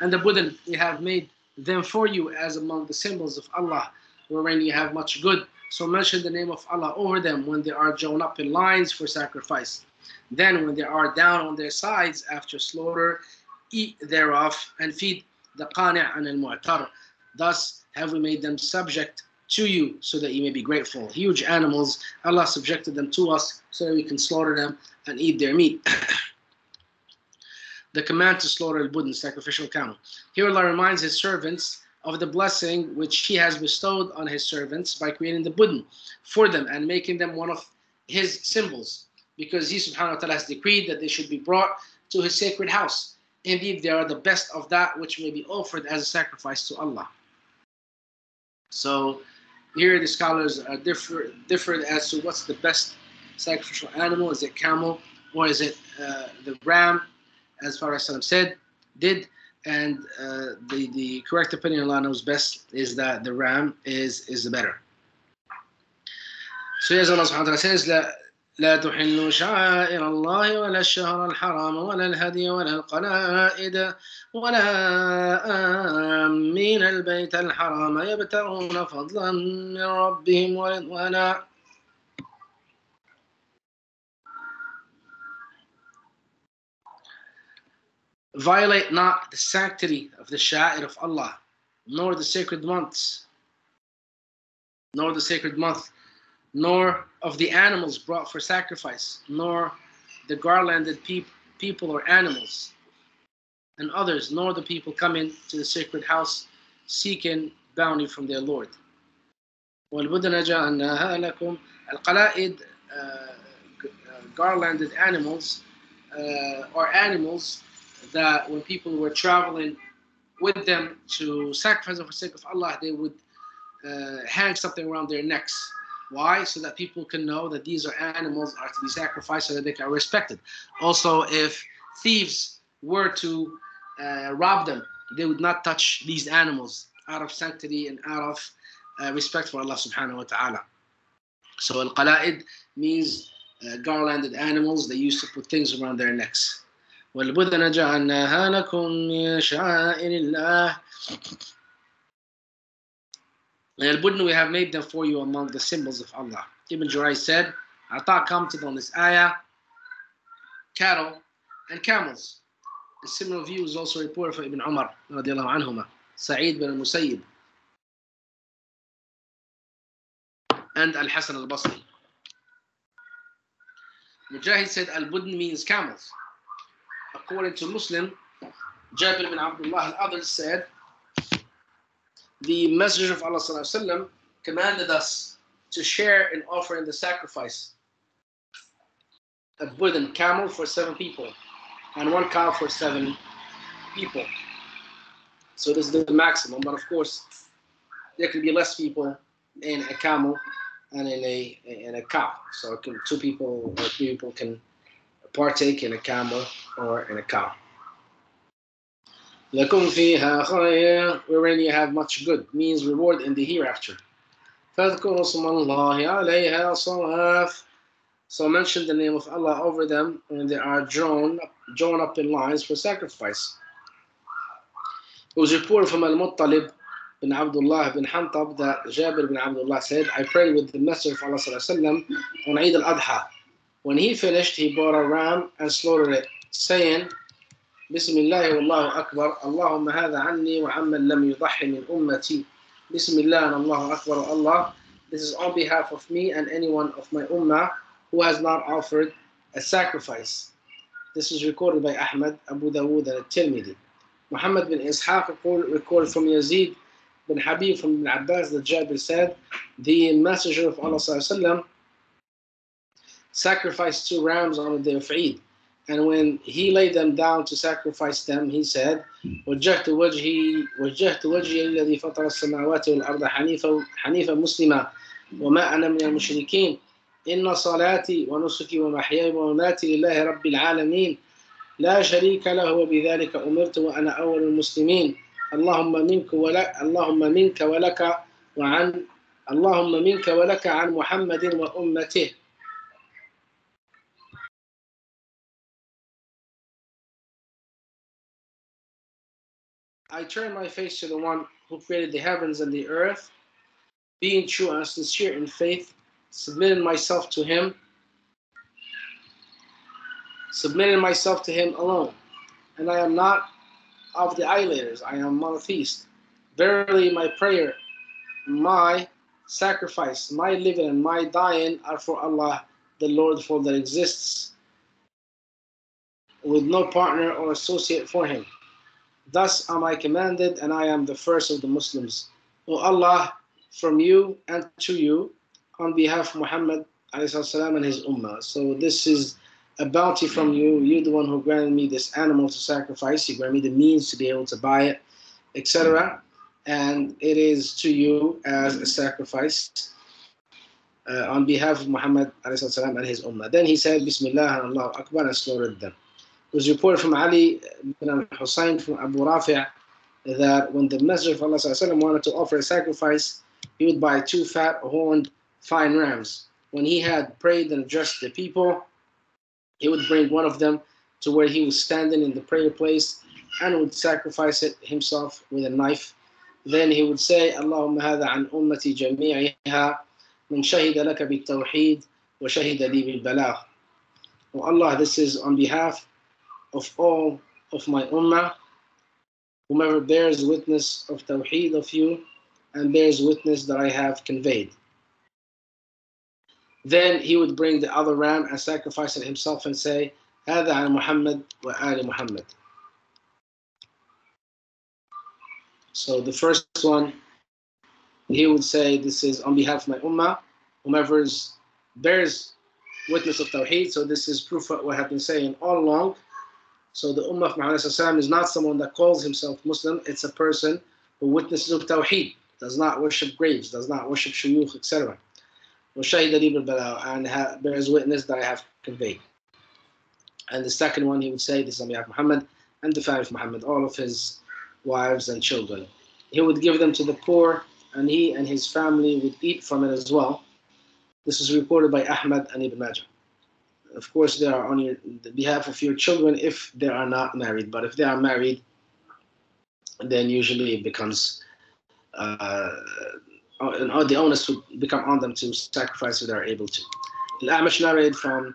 And the Buddha, we have made them for you as among the symbols of Allah, wherein you have much good. So mention the name of Allah over them when they are drawn up in lines for sacrifice. Then when they are down on their sides after slaughter, eat thereof and feed the qani' and al-mu'tar. Thus have we made them subject to you so that you may be grateful. Huge animals, Allah subjected them to us so that we can slaughter them and eat their meat. The command to slaughter al-budn, sacrificial camel. Here Allah reminds His servants of the blessing which He has bestowed on His servants by creating the budn for them and making them one of His symbols, because He subhanahu wa ta'ala has decreed that they should be brought to His sacred house. Indeed, they are the best of that which may be offered as a sacrifice to Allah. So here the scholars are different as to what's the best sacrificial animal. Is it camel or is it the ram, as Prophet said, did? And the correct opinion Allah knows best is that the ram is the better. So as Allah subhanahu wa ta'ala says, لا تحلوا شعائر الله ولا الشهر الحرام ولا الهدي ولا القلائد ولا آمين البيت الحرام يبتغون فضلا من ربهم ورضوانا. Violate not the sanctity of the sha'ir of Allah, nor the sacred months, nor of the animals brought for sacrifice, nor the garlanded people or animals and others, nor the people coming to the sacred house seeking bounty from their Lord. وَالْبُدْنَ جَعَلْنَاهَا لَكُمْ. Al-qala'id, garlanded animals, are animals that when people were traveling with them to sacrifice for the sake of Allah, they would hang something around their necks. Why? So that people can know that these are animals are to be sacrificed, so that they can be respected. Also, if thieves were to rob them, they would not touch these animals out of sanctity and out of respect for Allah subhanahu wa ta'ala. So al-qala'id means garlanded animals. They used to put things around their necks. وَالْبُدْنَ جَعَلْنَاهَا لَكُمْ مِنْ شَعَائِرِ اللَّهِ. And al-budn, we have made them for you among the symbols of Allah. Ibn Jurayj said, Ata commented on this ayah, cattle and camels. A similar view is also reported from Ibn Umar radiallahu anhuma, Sa'id bin al-Musayyib, and Al-Hasan al-Basri. Mujahid said al-budn means camels. According to Muslim, Jabir bin Abdullah and others said, the Messenger of Allah ﷺ commanded us to share in offering the sacrifice. A budn, camel, for 7 people, and 1 cow for 7 people. So this is the maximum, but of course, there can be less people in a camel and in a cow. So 2 people or 3 people can partake in a camel or in a cow. لَكُمْ فِيهَا خَيْرٌ, wherein you have much good, means reward in the hereafter. فاذكروا اسم الله عليها صواف. So mention the name of Allah over them when they are drawn up in lines for sacrifice. It was reported from Al-Muttalib bin Abdullah bin Hantab that Jabir bin Abdullah said, I prayed with the Messenger of Allah sallallahu on Eid al-Adha. When he finished, he brought a ram and slaughtered it, saying, Bismillah wallahu akbar, Allahumma hadha anni wa amman lam yudahi min ummati. Bismillah and Allahu akbar, Allah. This is on behalf of me and anyone of my ummah who has not offered a sacrifice. This is recorded by Ahmad, Abu Dawood, and At-Tirmidhi. Muhammad bin Ishaq recorded from Yazid bin Habib from Ibn Abbas that Jabir said, the Messenger of Allah sallallahu sacrificed 2 rams on the day of Eid. And when he laid them down to sacrifice them, he said, وجهت وجهي الذي فطر السماوات والأرض حنيفا مسلما وما أنا من المشركين إن صلاتي ونسكي ومحياي ومماتي لله رب العالمين لا شريك له وبذلك أمرت وأنا أول المسلمين اللهم منك ولك عن محمد وأمته. I turn my face to the one who created the heavens and the earth, being true and sincere in faith, submitting myself to him alone. And I am not of the idolaters, I am monotheist. Verily my prayer, my sacrifice, my living and my dying are for Allah, the Lord, for that exists with no partner or associate for him. Thus am I commanded, and I am the first of the Muslims. O Allah, from you and to you, on behalf of Muhammad ﷺ and his ummah. So this is a bounty from you. You're the one who granted me this animal to sacrifice. You granted me the means to be able to buy it, etc. And it is to you as a sacrifice on behalf of Muhammad ﷺ and his ummah. Then he said, Bismillah and Allahu Akbar, and slaughtered them. It was reported from Ali bin al-Husayn from Abu Rafi' that when the Messenger of Allah ﷺ wanted to offer a sacrifice, he would buy 2 fat, horned, fine rams. When he had prayed and addressed the people, he would bring one of them to where he was standing in the prayer place and would sacrifice it himself with a knife. Then he would say, Allahumma hadha an ummati jami'iha man shahida laka bit-tawheed wa shahida li bil-balagh. Oh Allah, this is on behalf of all of my ummah, whomever bears witness of tawheed of you and bears witness that I have conveyed. Then he would bring the other ram and sacrifice it himself and say, هذا عن محمد وآل Muhammad. So the first one, he would say, this is on behalf of my ummah, whomever bears witness of tawheed. So this is proof of what I have been saying all along. So the ummah of Muhammad is not someone that calls himself Muslim. It's a person who witnesses of tawheed, does not worship graves, does not worship shuyukh, etc. And bears witness that I have conveyed. And the second one, he would say, this is on behalf of Muhammad and the family of Muhammad, all of his wives and children. He would give them to the poor, and he and his family would eat from it as well. This is reported by Ahmad and Ibn Majah. Of course, they are on the behalf of your children if they are not married. But if they are married, then usually it becomes, the onus would become on them to sacrifice if they are able to. Al-A'mash narrated from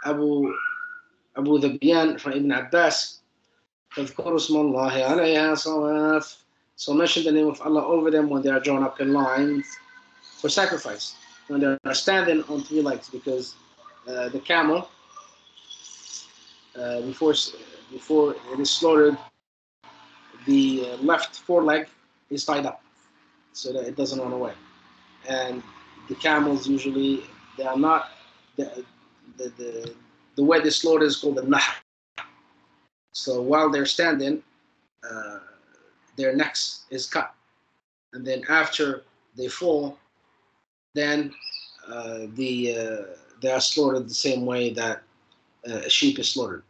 Abu Dhabiyan from Ibn Abbas, فَاذْكُرُوا اسْمَ اللَّهِ عَلَيْهَا صَوَافٍ. So mention the name of Allah over them when they are drawn up in lines for sacrifice, when they are standing on 3 legs, because the camel, before it is slaughtered, the left foreleg is tied up so that it doesn't run away. And the camels usually, they are not, the way they slaughter is called the nahr. So while they're standing, their necks is cut. And then after they fall, then they are slaughtered the same way that a sheep is slaughtered.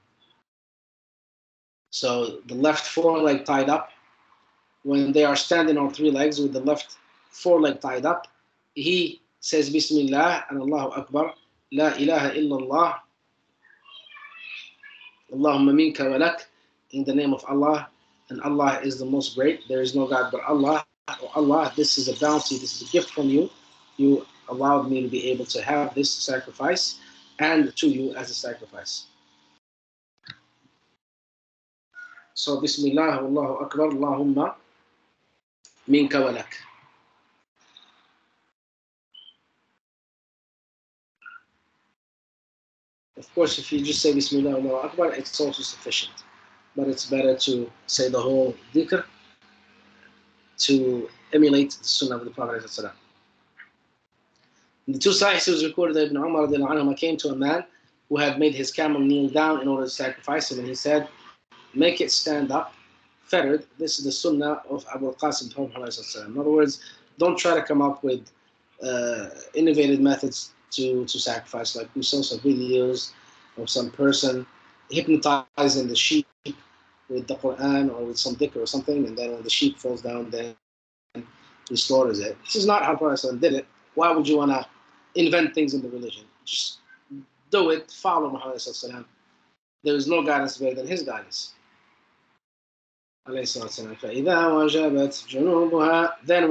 So the left foreleg tied up, when they are standing on 3 legs with the left foreleg tied up, he says Bismillah and Allahu Akbar, La ilaha illallah, Allahumma minka walak, in the name of Allah, and Allah is the most great. There is no God but Allah. Oh Allah, this is a bounty, this is a gift from you. You allowed me to be able to have this sacrifice and to you as a sacrifice. So Bismillah, Allahu Akbar, Allahumma minka walak. Of course, if you just say Bismillah, Allahu Akbar, it's also sufficient. But it's better to say the whole dhikr to emulate the sunnah of the Prophet. In the two Sahihs, it was recorded that Ibn Umar came to a man who had made his camel kneel down in order to sacrifice him, and he said, make it stand up, fettered. This is the sunnah of Abu al-Qasim. In other words, don't try to come up with innovative methods to sacrifice, like we saw some videos of some person hypnotizing the sheep with the Quran or with some dhikr or something, and then when the sheep falls down, then he slaughters it. This is not how Prophet did it. Why would you want to invent things in the religion? Just do it, follow Muhammad. There is no guidance better than his guidance. Then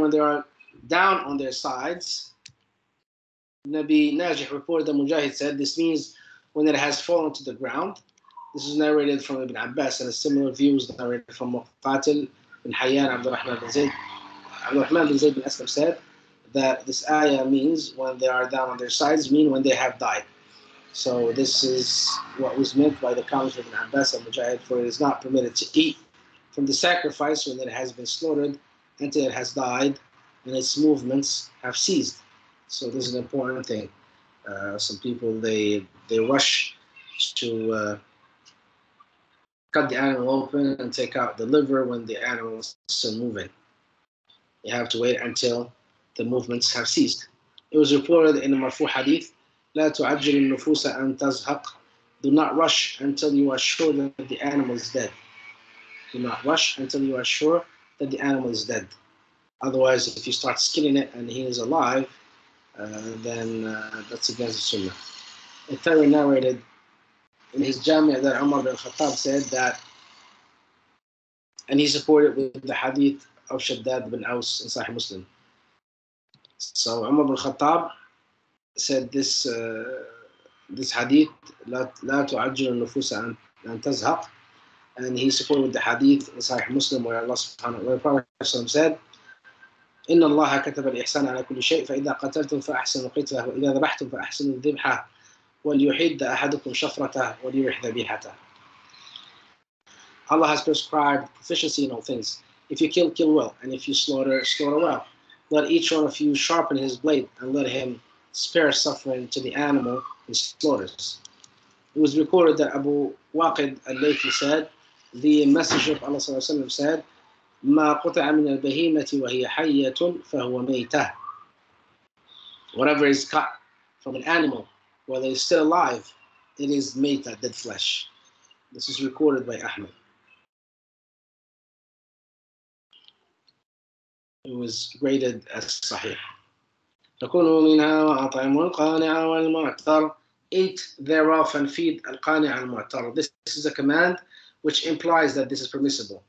when they are down on their sides, Nabi Najih reported that Mujahid said, this means when it has fallen to the ground. This is narrated from Ibn Abbas, and a similar view is narrated from Muqatil bin Hayyan, Abdurrahman bin Zayd. Abdurrahman bin Zayd bin Aslam said that this ayah means when they are down on their sides, mean when they have died. So this is what was meant by the comments of Ibn Abbas and Mujahid, for it is not permitted to eat from the sacrifice when it has been slaughtered until it has died and its movements have ceased. So this is an important thing. Some people, they rush to cut the animal open and take out the liver when the animal is still moving. You have to wait until the movements have ceased. It was reported in a marfu hadith, لا تعجل النفوس أن تزهق. Do not rush until you are sure that the animal is dead. Do not rush until you are sure that the animal is dead. Otherwise, if you start skinning it and he is alive, then that's against the sunnah. Kathir narrated in his Jami' that Umar bin Khattab said that, and he supported with the hadith of Shaddad bin Aus in Sahih Muslim. So Umar bin Khattab said this hadith, لا تعجل النفوس أن تزهق, and he supported with the hadith in Sahih Muslim where Allah subhanahu wa ta'ala said, إن الله كتب الإحسان على كل شيء فإذا قتلتم فأحسنوا قتله وإذا ذبحتم فأحسنوا الذبحة وَلْيُحِدَّ أَحَدُكُمْ شَفْرَتَهُ وَلْيُرِحْ ذَبِيحَتَهُ. Allah has prescribed proficiency in all things. If you kill, kill well, and if you slaughter, slaughter well. Let each one of you sharpen his blade, and let him spare suffering to the animal he slaughters. It was recorded that Abu Waqid al-Laythi said, the Messenger of Allah said, مَا قُطِعَ مِنَ الْبَهِيمَةِ وَهِيَ حَيَّةٌ فَهُوَ مَيْتَةٌ. Whatever is cut from an animal, while it is still alive, it is mayta, dead flesh. This is recorded by Ahmad. It was graded as sahih. فَكُلُوا مِنْهَا وَأَطْعِمُوا الْقَانِعَ وَالْمُعْتَرَ. Eat thereof and feed al-qani' al-mu'tar. This is a command which implies that this is permissible.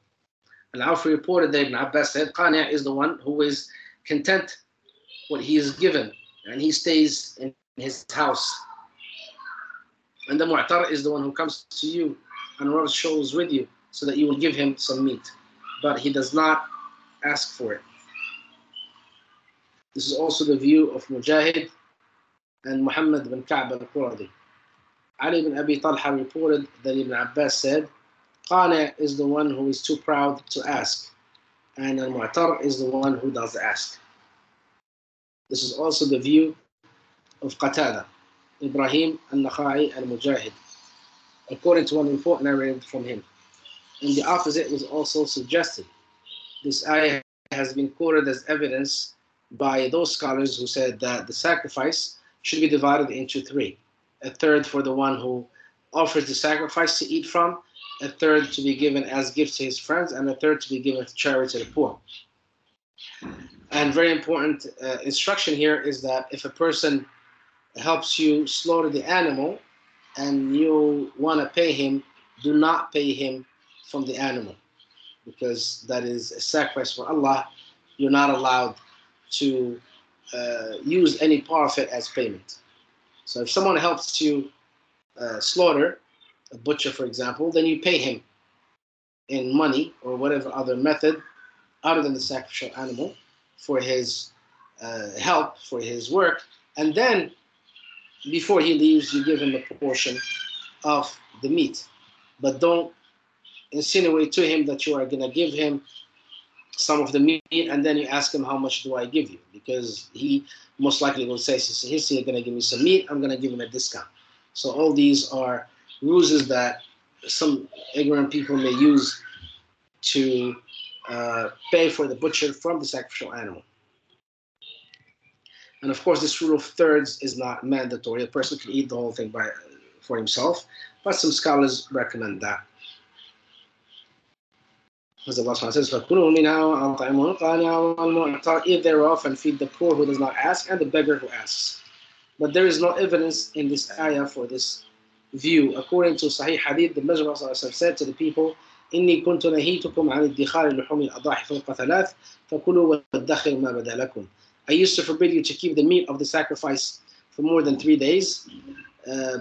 Al-Awfi reported that Ibn Abbas said, qani' is the one who is content what he is given, and he stays in his house. And the mu'tar is the one who comes to you and rubs shoulders with you so that you will give him some meat. But he does not ask for it. This is also the view of Mujahid and Muhammad bin Ka'b al-Quradi. Ali bin Abi Talha reported that Ibn Abbas said, Qani' is the one who is too proud to ask, and al-mu'tar is the one who does ask. This is also the view of Qatada, Ibrahim al-Nakha'i al-Mujahid, according to one report narrated from him. And the opposite was also suggested. This ayah has been quoted as evidence by those scholars who said that the sacrifice should be divided into three. A third for the one who offers the sacrifice to eat from, a third to be given as gifts to his friends, and a third to be given to charity to the poor. And very important instruction here is that if a person helps you slaughter the animal and you want to pay him, do not pay him from the animal, because that is a sacrifice for Allah. You're not allowed to use any part of it as payment. So if someone helps you slaughter, a butcher for example, then you pay him in money or whatever other method other than the sacrificial animal for his help, for his work, and then before he leaves you give him a portion of the meat. But don't insinuate to him that you are going to give him some of the meat and then you ask him, how much do I give you? Because he most likely will say, since you're going to give me some meat, I'm going to give him a discount. So all these are ruses that some ignorant people may use to pay for the butcher from the sacrificial animal. And of course, this rule of thirds is not mandatory. A person can eat the whole thing for himself, but some scholars recommend that. As Allah says, eat thereof and feed the poor who does not ask and the beggar who asks. But there is no evidence in this ayah for this view. According to Sahih Hadith, the Messenger of Allah said to the people, إني كنت نهيتكم عن ادخار لحوم الأضاحي فوق ثلاث فكلوا وادخروا ما بدا لكم. I used to forbid you to keep the meat of the sacrifice for more than 3 days,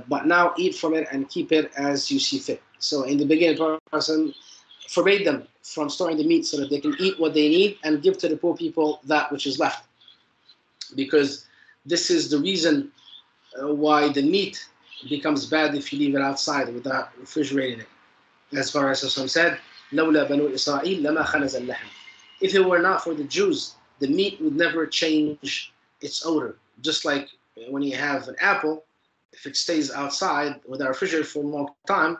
but now eat from it and keep it as you see fit. So in the beginning, the person forbade them from storing the meat so that they can eat what they need and give to the poor people that which is left. Because this is the reason why the meat becomes bad if you leave it outside without refrigerating it. As far as Rasul said, لولا بنو إسرائيل لما خنز اللحم. If it were not for the Jews, the meat would never change its odor. Just like when you have an apple, if it stays outside without a refrigerator for a long time,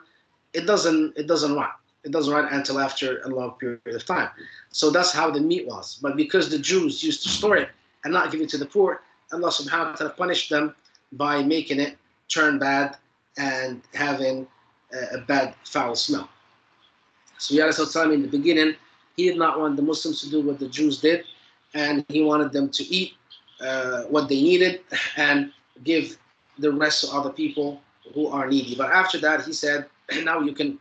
it doesn't rot. It doesn't rot until after a long period of time. So that's how the meat was. But because the Jews used to store it and not give it to the poor, Allah subhanahu wa ta'ala punished them by making it turn bad and having a bad, foul smell. So Yahweh in the beginning, he did not want the Muslims to do what the Jews did, and he wanted them to eat what they needed and give the rest to other people who are needy. But after that, he said, now you can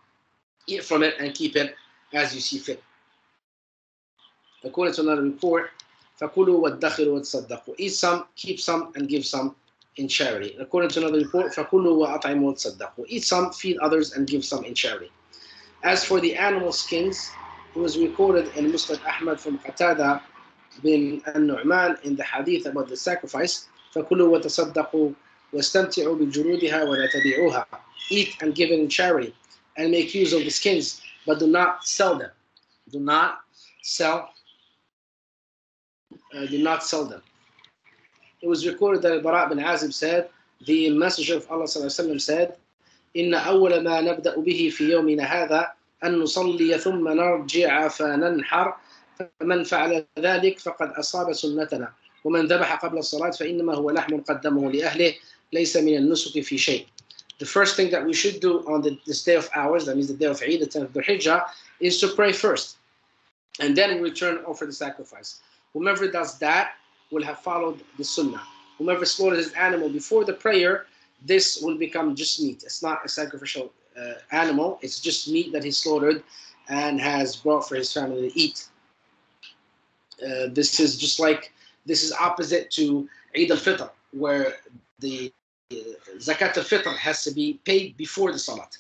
eat from it and keep it as you see fit. According to another report, فَكُلُوا وَادَّخِرُوا وَتَصَدَّقُوا. Eat some, keep some, and give some in charity. According to another report, فَكُلُوا وَأَطْعِمُوا وَتَصَدَّقُوا. Eat some, feed others, and give some in charity. As for the animal skins, it was recorded in Musnad Ahmad from Qatada bin al-Nu'man in the hadith about the sacrifice, فَكُلُوا وَتَصَدَّقُوا وَاسْتَمْتِعُوا بِجُرُودِهَا وَلَا تَبِعُوهَا. Eat and give it in charity, and make use of the skins, but do not sell them. Do not sell them. It was recorded that Bara bin Azib said, the Messenger of Allah said, إن أول ما نبدأ به في يومنا هذا أن نصلي ثم نرجع فننحر فمن فعل ذلك فقد أصاب سنتنا ومن ذبح قبل الصلاة فإنما هو لحم قدمه لأهله ليس من النسك في شيء. The first thing that we should do on this day of ours, that means the day of Eid, the 10th of the Hijjah, is to pray first, and then return and offer the sacrifice. Whomever does that will have followed the Sunnah. Whomever slaughters his animal before the prayer, this will become just meat. It's not a sacrificial animal. It's just meat that he slaughtered and has brought for his family to eat. This is opposite to Eid al-Fitr, where the Zakat al-Fitr has to be paid before the Salat.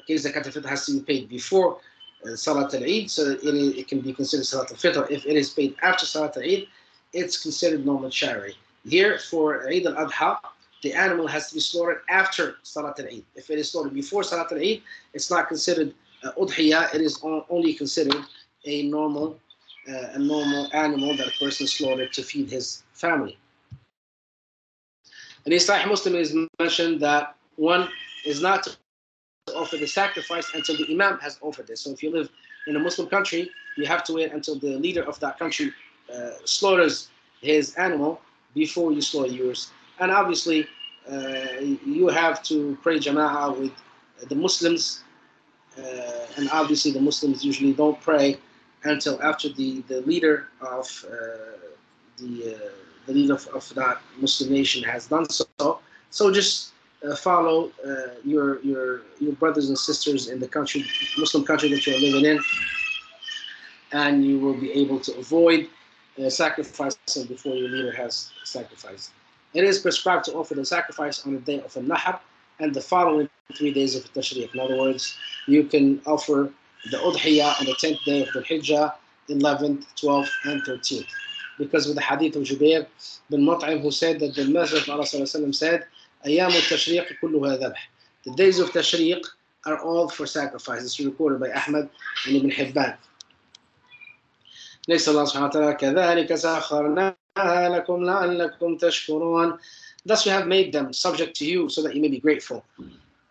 Okay, Zakat al-Fitr has to be paid before Salat al-Eid, so it can be considered Salat al-Fitr. If it is paid after Salat al-Eid, it's considered normal charity. Here, for Eid al-Adha, the animal has to be slaughtered after Salat al-Eid. If it is slaughtered before Salat al-Eid, it's not considered udhiyah. It is only considered a normal animal that a person slaughtered to feed his family. And in Sahih Muslim it is mentioned that one is not to offer the sacrifice until the Imam has offered it. So if you live in a Muslim country, you have to wait until the leader of that country slaughters his animal before you slaughter yours. And obviously, you have to pray Jama'ah with the Muslims. And obviously, the Muslims usually don't pray until after the leader of the leader of that Muslim nation has done so. So just follow your brothers and sisters in the country, Muslim country that you're living in, and you will be able to avoid sacrificing before your leader has sacrificed. It is prescribed to offer the sacrifice on the day of Al-Nahr and the following 3 days of Tashriq. In other words, you can offer the Udhiyah on the 10th day of the Hijjah, 11th, 12th, and 13th. Because of the hadith of Jubair bin Mut'im, who said that the Messenger of Allah said, أيام التشريق كلها ذبح. The days of Tashriq are all for sacrifice. This is recorded by Ahmad and Ibn Hibban. Next, Allah subhanahu wa ta'ala, كذلك سخرناها لكم لعلكم تشكرون. Thus we have made them subject to you so that you may be grateful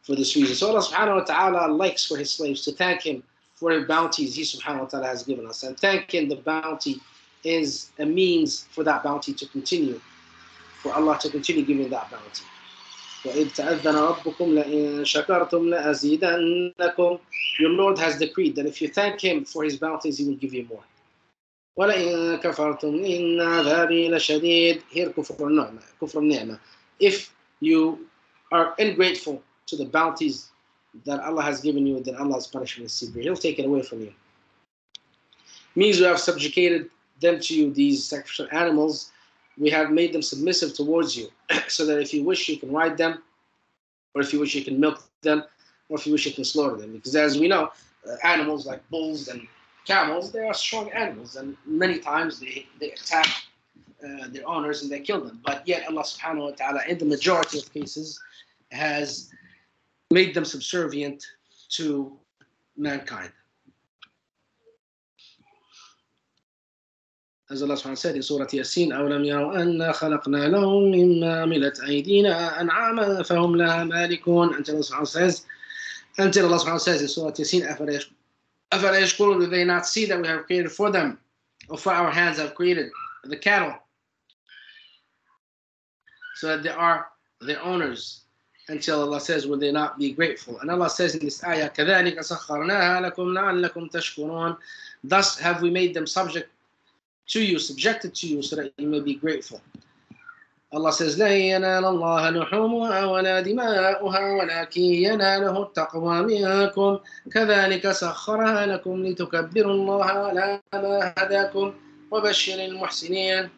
for this reason. So Allah subhanahu wa ta'ala likes for his slaves to thank him for the bounties he subhanahu wa ta'ala has given us. And thanking the bounty is a means for that bounty to continue, for Allah to continue giving that bounty. وَإِذْ تَأَذَّنَ رَبُّكُمْ لَإِن شَكَرْتُمْ لَأَزِيدَنَّكُم. Your Lord has decreed that if you thank him for his bounties, he will give you more. وَلَئِن كَفَرْتُمْ إِنَّ عَذَابِي لَشَدِيدٌ. Here كفر النعمة. If you are ungrateful to the bounties that Allah has given you, then Allah's punishment is severe. He'll take it away from you. Means we have subjugated them to you, these sacrificial animals. We have made them submissive towards you, so that if you wish, you can ride them, or if you wish, you can milk them, or if you wish, you can slaughter them. Because as we know, animals like bulls and camels, they are strong animals, and many times they attack their owners and they kill them. But yet Allah subhanahu wa ta'ala, in the majority of cases, has made them subservient to mankind. As Allah subhanahu wa ta'ala said in Sourat Yasin, أَوْلَمْ يَرَوْا أَنَّا خَلَقْنَا لَهُم مِّمَّا عَمِلَتْ أَيْدِينَا أَنْعَامًا فَهُمْ لَهَا مَالِكُونَ. Until Allah subhanahu wa ta'ala says in Surah Yasin, أَفَلَا يَشْكُرُونَ. Do they not see that we have created for them, or for our hands have created the cattle, so that they are their owners? Until Allah says, will they not be grateful? And Allah says in this ayah, كَذَلِكَ سَخَّرْنَاهَا لَكُمْ لَعَلَّكُمْ تَشْكُرُونَ. Thus have we made them subjected to you, so that you may be grateful. Allah says, لَن يَنَالَ اللَّهَ لُحُومُهَا وَلَا دِمَاؤُهَا وَلَكِنْ يَنَالُهُ التَّقْوَى مِنكُمْ كَذَلِكَ سَخَّرَهَا لَكُمْ لِتُكَبِّرُوا اللَّهَ عَلَى مَا هَدَاكُمْ وَبَشِّرِ الْمُحْسِنِينَ.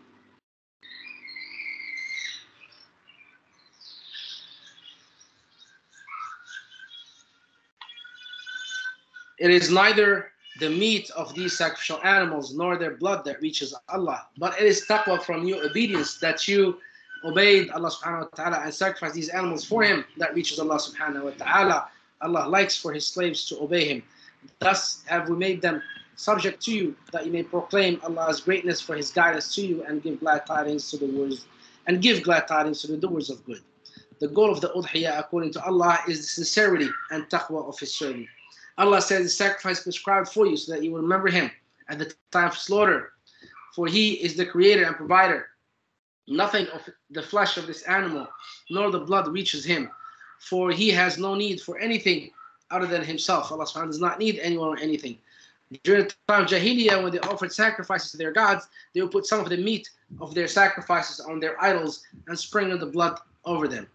It is neither the meat of these sacrificial animals nor their blood that reaches Allah, but it is taqwa from your obedience, that you obeyed Allah subhanahu wa ta'ala and sacrificed these animals for him, that reaches Allah subhanahu wa ta'ala. Allah likes for his slaves to obey him. Thus have we made them subject to you, that you may proclaim Allah's greatness for his guidance to you, and give glad tidings to the doers of good. The goal of the udhiyah, according to Allah, is the sincerity and taqwa of his servant. Allah says the sacrifice prescribed for you, so that you will remember him at the time of slaughter. For he is the creator and provider. Nothing of the flesh of this animal, nor the blood reaches him. For he has no need for anything other than himself. Allah subhanahu wa ta'ala does not need anyone or anything. During the time of Jahiliyyah, when they offered sacrifices to their gods, they would put some of the meat of their sacrifices on their idols and sprinkle the blood over them.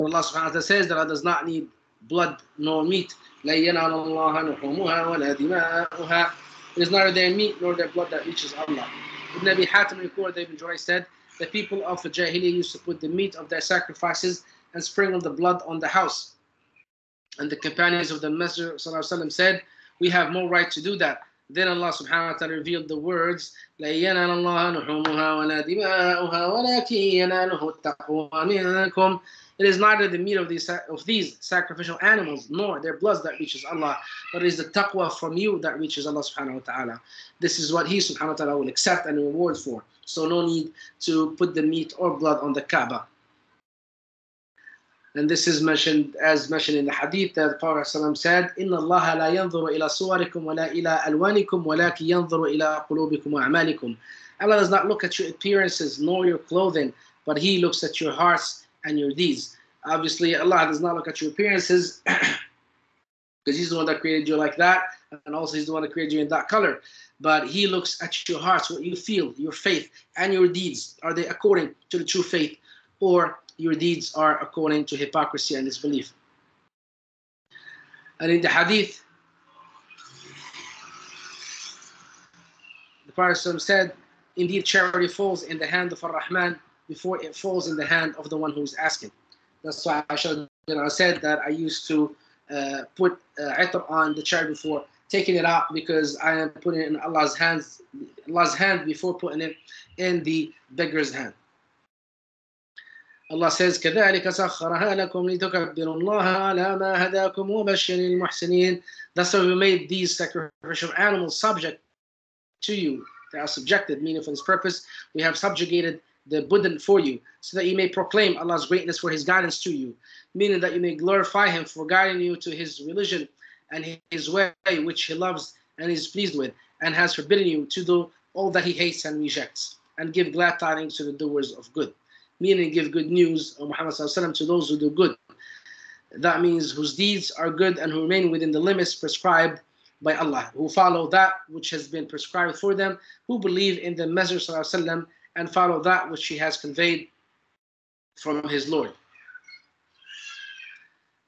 Allah subhanahu wa ta'ala says that Allah does not need blood nor meat. لَن يَنَالَ اللَّهَ لُحُومُهَا وَلَا دِمَاؤُهَا. It is neither their meat nor their blood that reaches Allah. Ibn Abi Hatim recorded that Ibn Jurayj said, the people of the Jahiliyyah used to put the meat of their sacrifices and sprinkle the blood on the house. And the companions of the Messenger ﷺ said, we have no right to do that. Then Allah subhanahu wa ta'ala revealed the words, لَن يَنَالَ اللَّهَ لُحُومُهَا وَلَا دِمَاؤُهَا وَلَكِنْ يَنَالُهُ التَّقْوَى مِنكُمْ. It is neither the meat of these sacrificial animals nor their bloods that reaches Allah, but it is the taqwa from you that reaches Allah subhanahu wa ta'ala. This is what he subhanahu wa ta'ala will accept and reward for. So no need to put the meat or blood on the Kaaba. And this is mentioned in the hadith that the Prophet ﷺ said, إِنَّ اللَّهَ لَا يَنْظُرُ إِلَى صُوَرِكُمْ وَلَا إِلَى أَلْوَانِكُمْ وَلَكِنْ يَنْظُرُ إِلَى قُلُوبِكُمْ وَأَعْمَالِكُمْ. Allah does not look at your appearances nor your clothing, but he looks at your hearts and your deeds. Obviously, Allah does not look at your appearances because he's the one that created you like that. and also He's the one that created you in that color. But He looks at your hearts, what you feel, your faith, and your deeds. Are they according to the true faith, or your deeds are according to hypocrisy and disbelief? And in the hadith, the Prophet said, indeed charity falls in the hand of Ar-Rahman before it falls in the hand of the one who is asking. That's why I said that I used to put itar on the charity before taking it out, because I am putting it in Allah's hand before putting it in the beggar's hand. Allah says, كَذَلِكَ سَخَّرَهَا لَكُمْ لِتُكَبِّرُوا اللَّهَ عَلَى مَا هَدَاكُمْ وَبَشِّرِ الْمُحْسِنِينَ. That's why we made these sacrificial animals subject to you. They are subjected, meaning for this purpose, we have subjugated the Buddha for you, so that you may proclaim Allah's greatness for His guidance to you, meaning that you may glorify Him for guiding you to His religion and His way, which He loves and is pleased with, and has forbidden you to do all that He hates and rejects, and give glad tidings to the doers of good. Meaning, give good news of Muhammad to those who do good. That means whose deeds are good and who remain within the limits prescribed by Allah, who follow that which has been prescribed for them, who believe in the Messenger and follow that which He has conveyed from His Lord.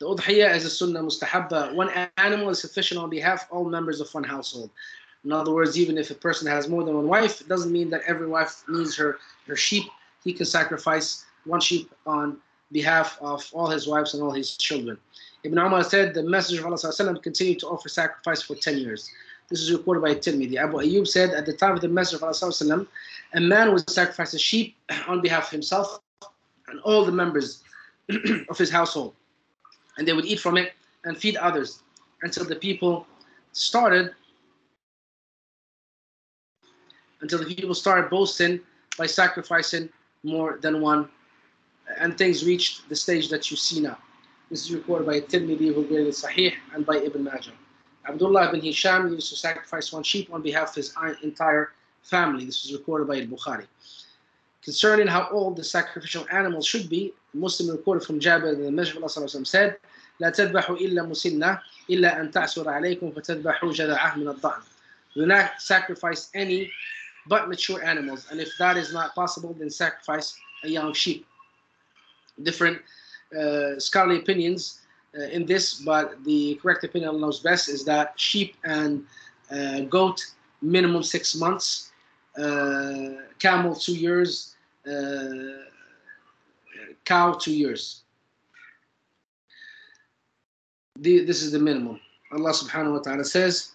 The udhiyah is a sunnah mustahabba. One animal is sufficient on behalf of all members of one household. In other words, even if a person has more than one wife, it doesn't mean that every wife needs her sheep. He can sacrifice one sheep on behalf of all his wives and all his children. Ibn Umar said the Messenger of Allah continued to offer sacrifice for 10 years. This is recorded by Tirmidhi. Abu Ayyub said at the time of the Messenger of Allah, a man would sacrifice a sheep on behalf of himself and all the members of his household, and they would eat from it and feed others until the people started boasting by sacrificing more than one, and things reached the stage that you see now. This is recorded by Tirmidhi, who graded Sahih, and by Ibn Majah. Abdullah ibn Hisham used to sacrifice one sheep on behalf of his entire family. This is recorded by Al-Bukhari. Concerning how old the sacrificial animals should be, Muslim recorded from Jabir that the Messenger of Allah said, لا تذبحوا إلا مسنة إلا أن تعسر عليكم فتذبحوا جذعه من الضأن. Do not sacrifice any but mature animals, and if that is not possible, then sacrifice a young sheep. Different scholarly opinions in this, but the correct opinion Allah knows best is that sheep and goat minimum 6 months, camel 2 years, cow 2 years. This is the minimum. Allah subhanahu wa ta'ala says,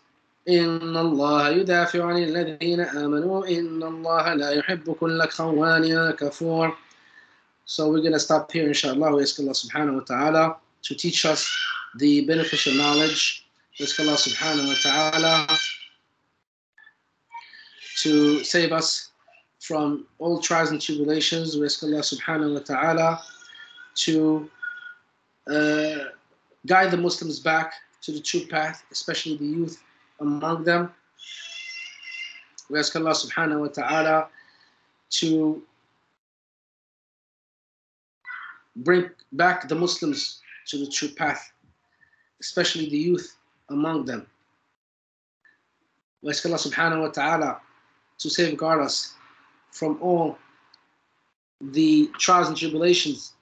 إن الله يدافع عن الذين آمنوا إن الله لا يحب كل خوان كفور. So we're going to stop here, inshallah. We ask Allah subhanahu wa ta'ala to teach us the beneficial knowledge. We ask Allah subhanahu wa ta'ala to save us from all trials and tribulations. We ask Allah subhanahu wa ta'ala to guide the Muslims back to the true path, especially the youth among them. We ask Allah subhanahu wa ta'ala to bring back the Muslims to the true path, especially the youth among them. We ask Allah subhanahu wa ta'ala to safeguard us from all the trials and tribulations.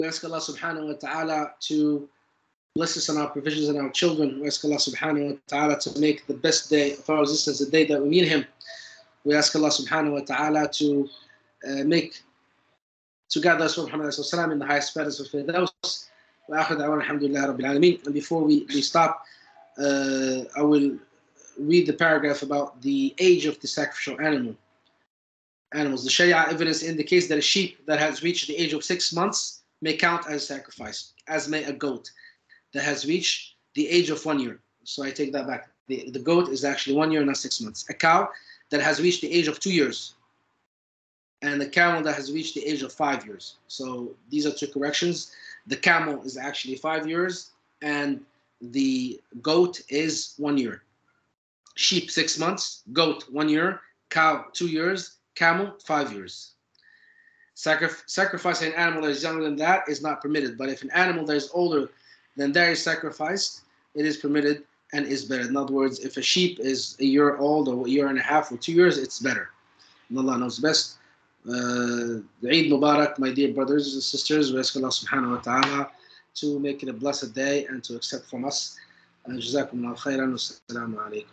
We ask Allah subhanahu wa ta'ala to bless us on our provisions and our children. We ask Allah subhanahu wa ta'ala to make the best day of our existence the day that we meet Him. We ask Allah subhanahu wa ta'ala to gather us with Muhammad in the highest paradise of Firdaus. And before we stop, I will read the paragraph about the age of the sacrificial animals. The Sharia evidence indicates that a sheep that has reached the age of 6 months may count as sacrifice, as may a goat that has reached the age of 1 year. So I take that back. The goat is actually 1 year, not 6 months. A cow that has reached the age of 2 years, and a camel that has reached the age of 5 years. So these are two corrections. The camel is actually 5 years, and the goat is 1 year. Sheep 6 months, goat 1 year, cow 2 years, camel 5 years. Sacrificing an animal that is younger than that is not permitted. But if an animal that is older than that is sacrificed, it is permitted and is better. In other words, if a sheep is a year old or a year and a half or 2 years, it's better. And Allah knows best. Eid Mubarak, my dear brothers and sisters. We ask Allah subhanahu wa ta'ala to make it a blessed day and to accept from us. Jazakumullah khairan. Wassalamu alaikum.